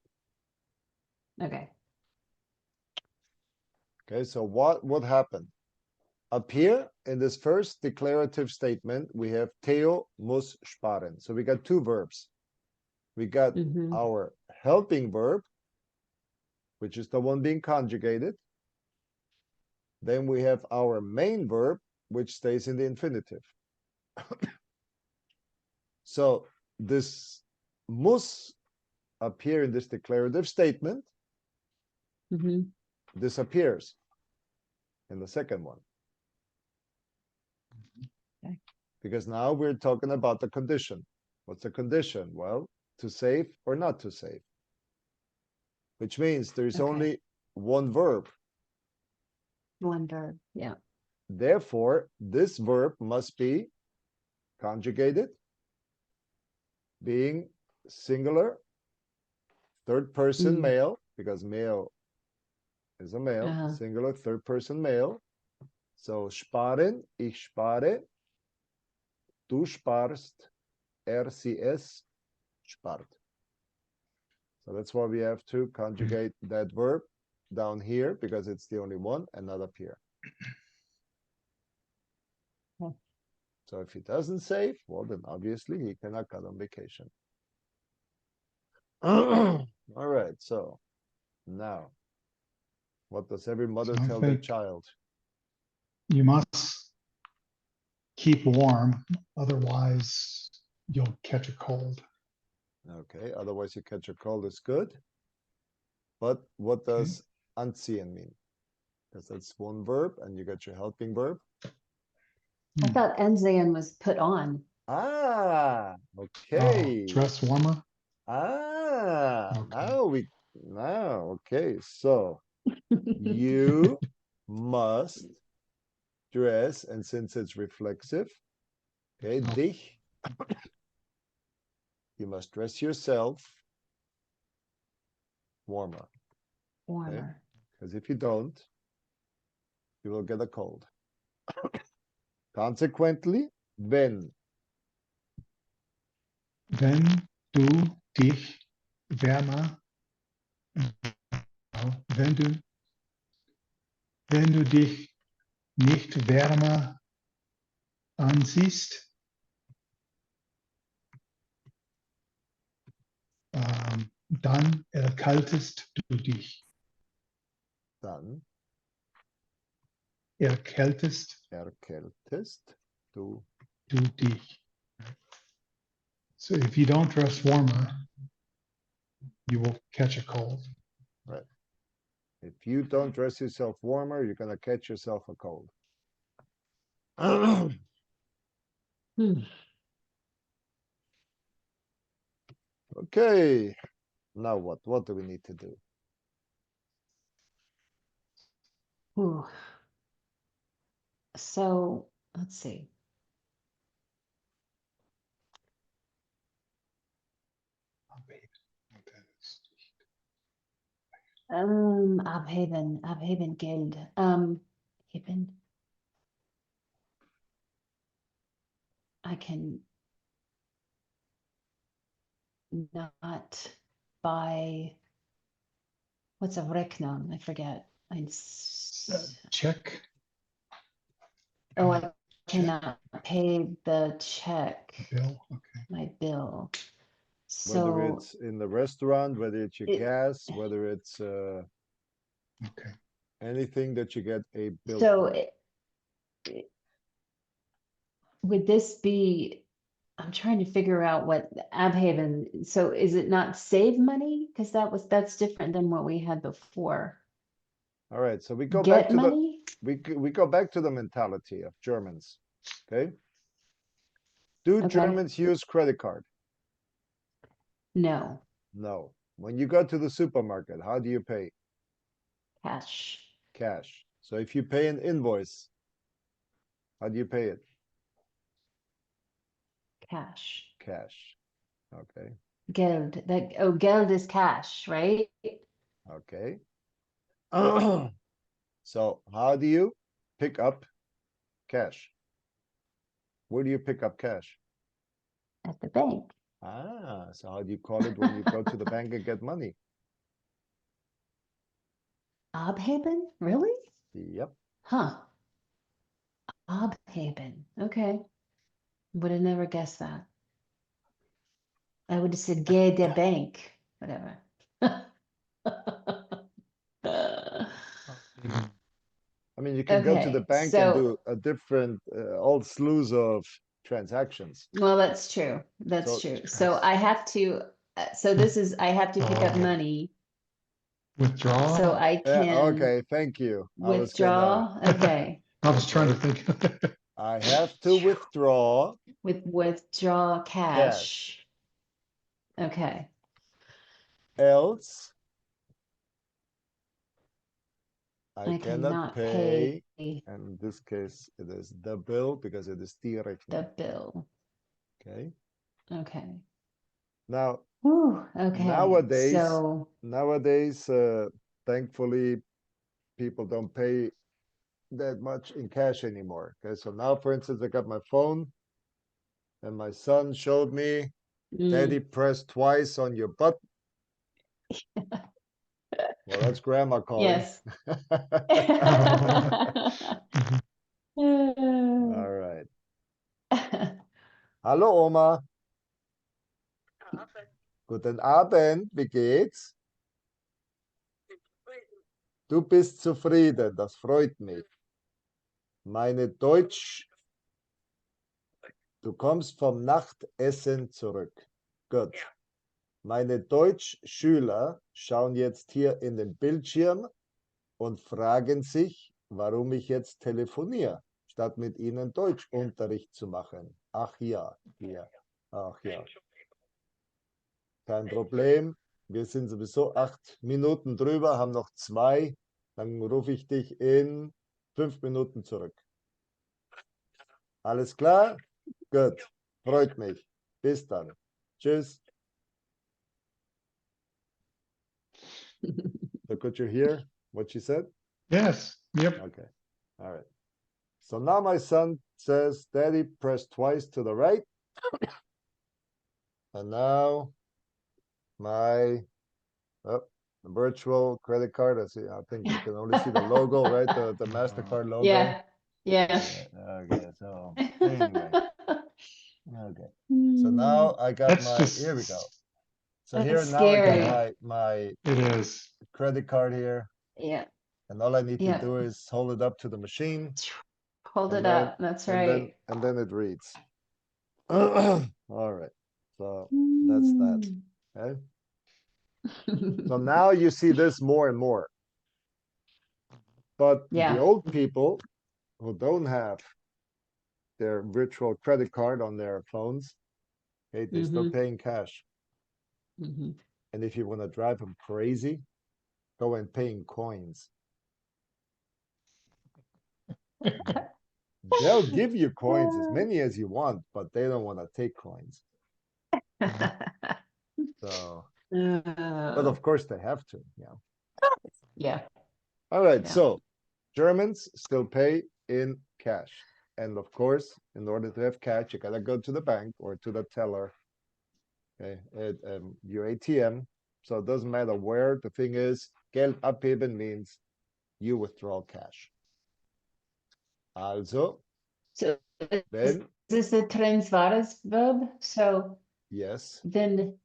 Okay. Okay, so what happened? Up here in this first declarative statement, we have Theo muss sparen. So we got 2 verbs. We got our helping verb, which is the one being conjugated. Then we have our main verb, which stays in the infinitive. So this muss appear in this declarative statement disappears in the second one. Okay. Because now we're talking about the condition. What's the condition? Well, to save or not to save. Which means there's only one verb. One verb. Yeah. Therefore, this verb must be conjugated, being singular, third person male, because male is a male, singular third person male, So sparen, ich spare, du sparst, RCS spart. So that's why we have to conjugate that verb down here because it's the only one and not up here. Okay. So if he doesn't save, well, then obviously he cannot go on vacation. All right, so now, what does every mother So I tell their think- child? You must keep warm, otherwise you'll catch a cold. Okay, otherwise you catch a cold is good. But what does anziehen mean? Because that's one verb and you got your helping verb. I thought Enzian was put on. Ah, Oh, okay. dress warmer. Ah, Okay. now, okay. So you must dress, and since it's reflexive, okay, Oh. dich, you must dress yourself warmer. Warmer. Because if you don't, you will get a cold. Consequently, wenn. Wenn du dich wärmer, wenn du dich nicht wärmer ansiehst, dann erkältest du dich. Dann Erkältest erkältest du. du dich. So if you don't dress warmer, you will catch a cold. Right. If you don't dress yourself warmer, you're gonna catch yourself a cold. Okay. Now what? What do we need to do? Ooh. So let's see. Abheben Geld. Heben. I can not buy. What's a Rechnung? I forget. Check. Oh, I cannot pay the check, Bill. Okay. my bill. Whether So it's in the restaurant, whether it's your it- gas, whether it's Okay. anything that you get a bill so for. would this be? I'm trying to figure out what Abhaven. So is it not save money? Because that's different than what we had before. All right, so we go back Get to the money? we go back to the mentality of Germans. Okay. Do Okay. Germans use credit card? No, No. When you go to the supermarket, how do you pay? cash, Cash. So if you pay an invoice, how do you pay it? cash. Cash. Okay. Geld. Geld is cash, right? Okay. So how do you pick up cash? Where do you pick up cash? At the bank. Ah, so how do you call it when you go to the bank and get money? Abhaven? Really? Yep. Huh. Abhaven. Okay. Would have never guessed that. I would have said Gay the bank, whatever. I mean, you can go to the Okay, bank and do a different, all slews of transactions. well, that's true. That's So- true. So I have to, I have to pick up money, Withdraw. so I can Okay, thank you. withdraw. Okay, I was trying to think. I have to withdraw withdraw cash, cash. Okay, else I I cannot cannot pay. pay And in this case, it is the bill because it is die the Rechnung. bill. Okay. Okay. Now, Whew, okay, nowadays, so nowadays, thankfully, people don't pay that much in cash anymore. Okay, so now, for instance, I got my phone and my son showed me, Daddy pressed twice on your butt. Well, that's grandma calling. Yes. All right. Hallo Oma. Guten Abend, wie geht's? Du bist zufrieden, das freut mich. Meine Deutsch, du kommst vom Nachtessen zurück. Gut. Meine Deutschschüler schauen jetzt hier in den Bildschirm und fragen sich, warum ich jetzt telefoniere, statt mit ihnen Deutschunterricht zu machen. Ach ja, ja. Ach ja. Kein Problem. Wir sind sowieso 8 Minuten drüber, haben noch 2. Dann rufe ich dich in 5 Minuten zurück. Alles klar? Gut. Freut mich. Bis dann. Tschüss. So could you hear what she said? Yes, yep. Okay. All right. So now my son says, Daddy, press twice to the right. And now my virtual credit card. I see. I think you can only see the logo, right? The MasterCard logo. Yeah. Yeah. Okay. So anyway. Okay. So now I got That's my. just, Here we go. So That's here now I scary. got my it is. credit card here, Yeah. and all I need to Yeah. do is hold it up to the machine. Hold And it then- up. That's and right. then it reads. All right. So that's that. Okay. So now you see this more and more. But the Yeah. old people who don't have their virtual credit card on their phones, okay, they're still paying cash. Mhm. And if you want to drive them crazy, go and pay in coins. They'll give you coins as many as you want, but they don't want to take coins. So, but of course they have to. Yeah. Yeah. All right. Yeah. So Germans still pay in cash. And of course, in order to have cash, you gotta go to the bank or to the teller, okay, at your ATM. So it doesn't matter where. The thing is, Geld abheben means you withdraw cash. Also, So is wenn, this a transvaris verb? So yes, then,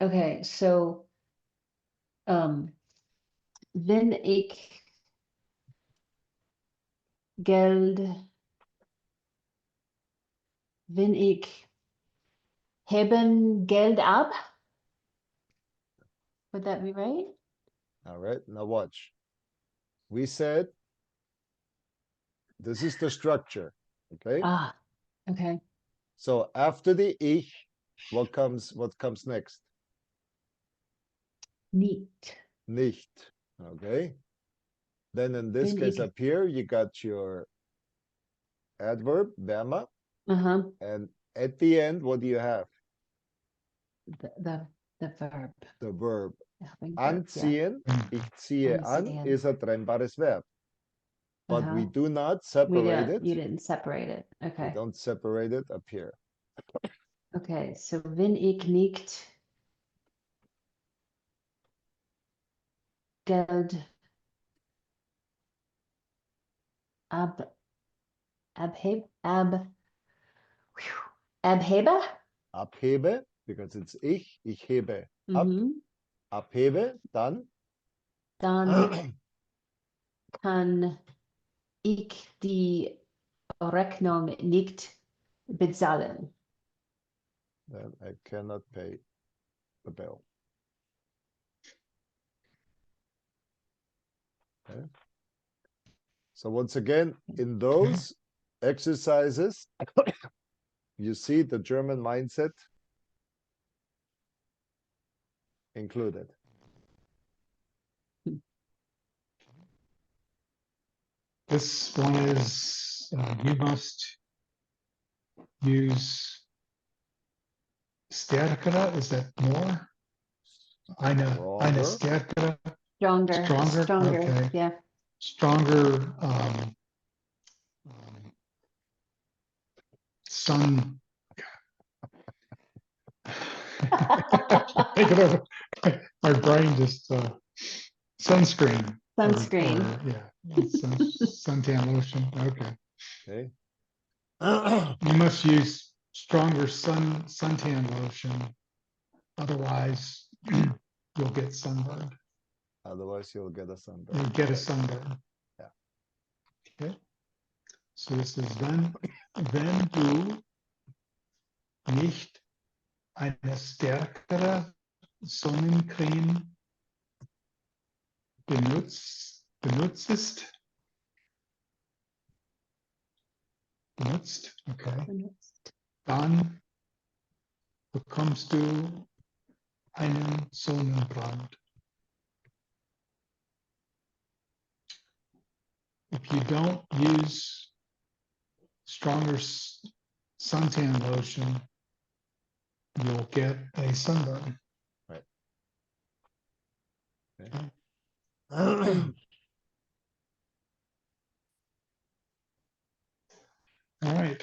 okay, so wenn ich Geld, wenn ich heben Geld ab, would that be right? all right, now watch. We said this is the structure, okay? Ah, okay. So after the ich, what comes next? Nicht. Nicht, okay? Then in this Wenn case ich- up here, you got your adverb, wärmer, Uh-huh. and at the end, what do you have? The verb. The verb. Helping verb, yeah. Anziehen, ich ziehe an, Anziehen. is a trennbares Verb. But we Uh-huh. do not We separate don't, you it. didn't separate it. We Okay. don't separate it up here. Okay, so wenn ich nicht Geld abhebe, abhebe? Abhebe, because it's ich hebe ab. Mhm. Abhebe, dann. Dann kann ich die Rechnung nicht bezahlen. Then I cannot pay the bill. Okay. So once again, in those exercises, you see the German mindset included. This one is, you must use stärkere, is that more? Eine Stronger. stärkere, Stronger, Stronger, stronger, okay. yeah. stronger sun. Think of it, my brain just, sunscreen. Sunscreen. Yeah, suntan lotion, okay. Okay. You must use stronger suntan lotion. Otherwise, you'll get sunburned. Otherwise, you'll get a sunburn. You'll get a Right. sunburn. Yeah. Okay. So this is wenn du nicht eine stärkere Sonnencreme benutzt, okay, dann bekommst du einen Sonnenbrand. If you don't use stronger suntan lotion, you'll get a sunburn. All right.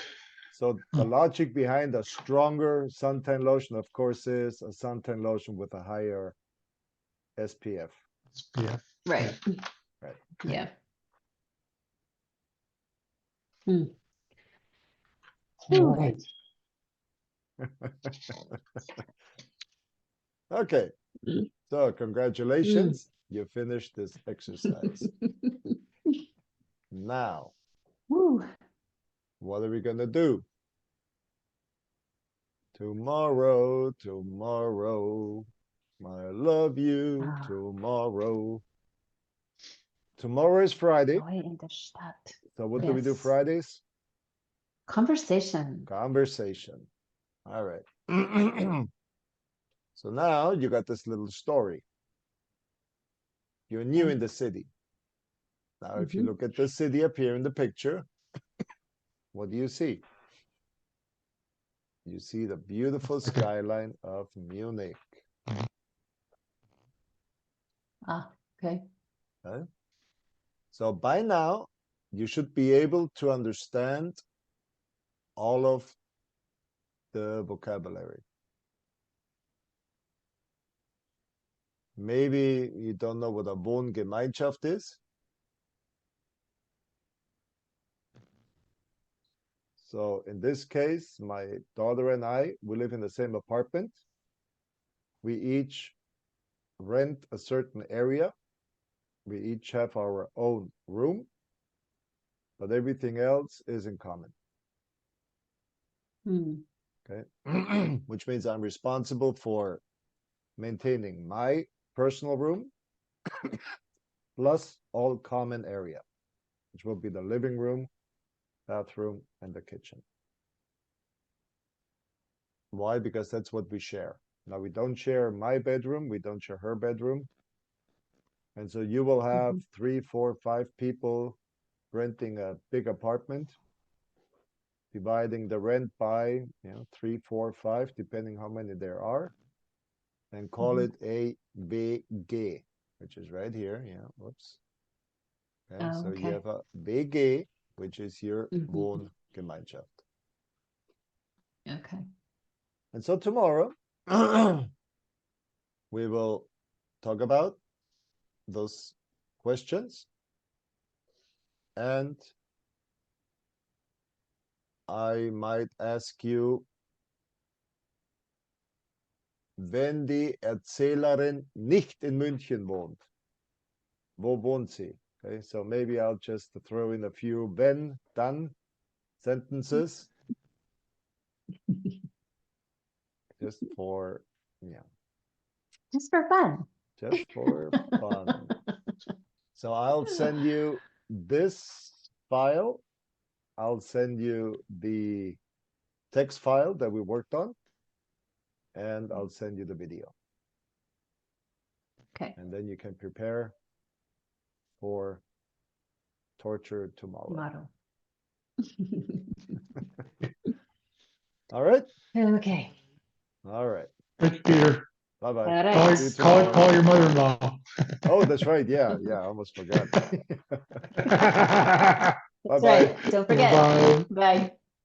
So the logic behind a stronger suntan lotion, of course, is a suntan lotion with a higher SPF. SPF. Right. Right. Yeah. All right. Okay. Mm. So congratulations. You finished this exercise. Now, Woo. what are we gonna do? Tomorrow, I love you Ah. tomorrow. Tomorrow is Friday. Neu in der Stadt. So what do we do Yes. Fridays? Conversation. Conversation. All right. So now you got this little story. You're new in the city. Now, if you look at the city up here in the picture, what do you see? You see the beautiful skyline of Munich. Ah, okay. Okay? So by now, you should be able to understand all of the vocabulary. Maybe you don't know what a Wohngemeinschaft is. So in this case, my daughter and I, we live in the same apartment. We each rent a certain area. We each have our own room, but everything else is in common. Okay, which means I'm responsible for maintaining my personal room plus all common area, which will be the living room, bathroom, and the kitchen. Why? Because that's what we share. Now, we don't share my bedroom, we don't share her bedroom. And so you will have 3, 4, 5 people renting a big apartment, dividing the rent by 3, 4, 5, depending how many there are, and call it a WG, which is right here. Yeah, whoops. Okay, Oh, so okay. you have a WG, which is your Wohngemeinschaft. Okay. And so tomorrow we will talk about those questions, and I might ask you, wenn die Erzählerin nicht in München wohnt, wo wohnt sie? Okay, so maybe I'll just throw in a few wenn, dann sentences. Just for, Just for fun. just for fun. So I'll send you this file. I'll send you the text file that we worked on, and I'll send you the video. Okay. And then you can prepare for torture tomorrow. Model. All right? Okay. All right. Thanks, Peter. Bye-bye. All right. See you tomorrow. Call your mother-in-law. Oh, that's right. Yeah, I almost forgot. That's Bye-bye. right. Don't forget. Bye. Bye.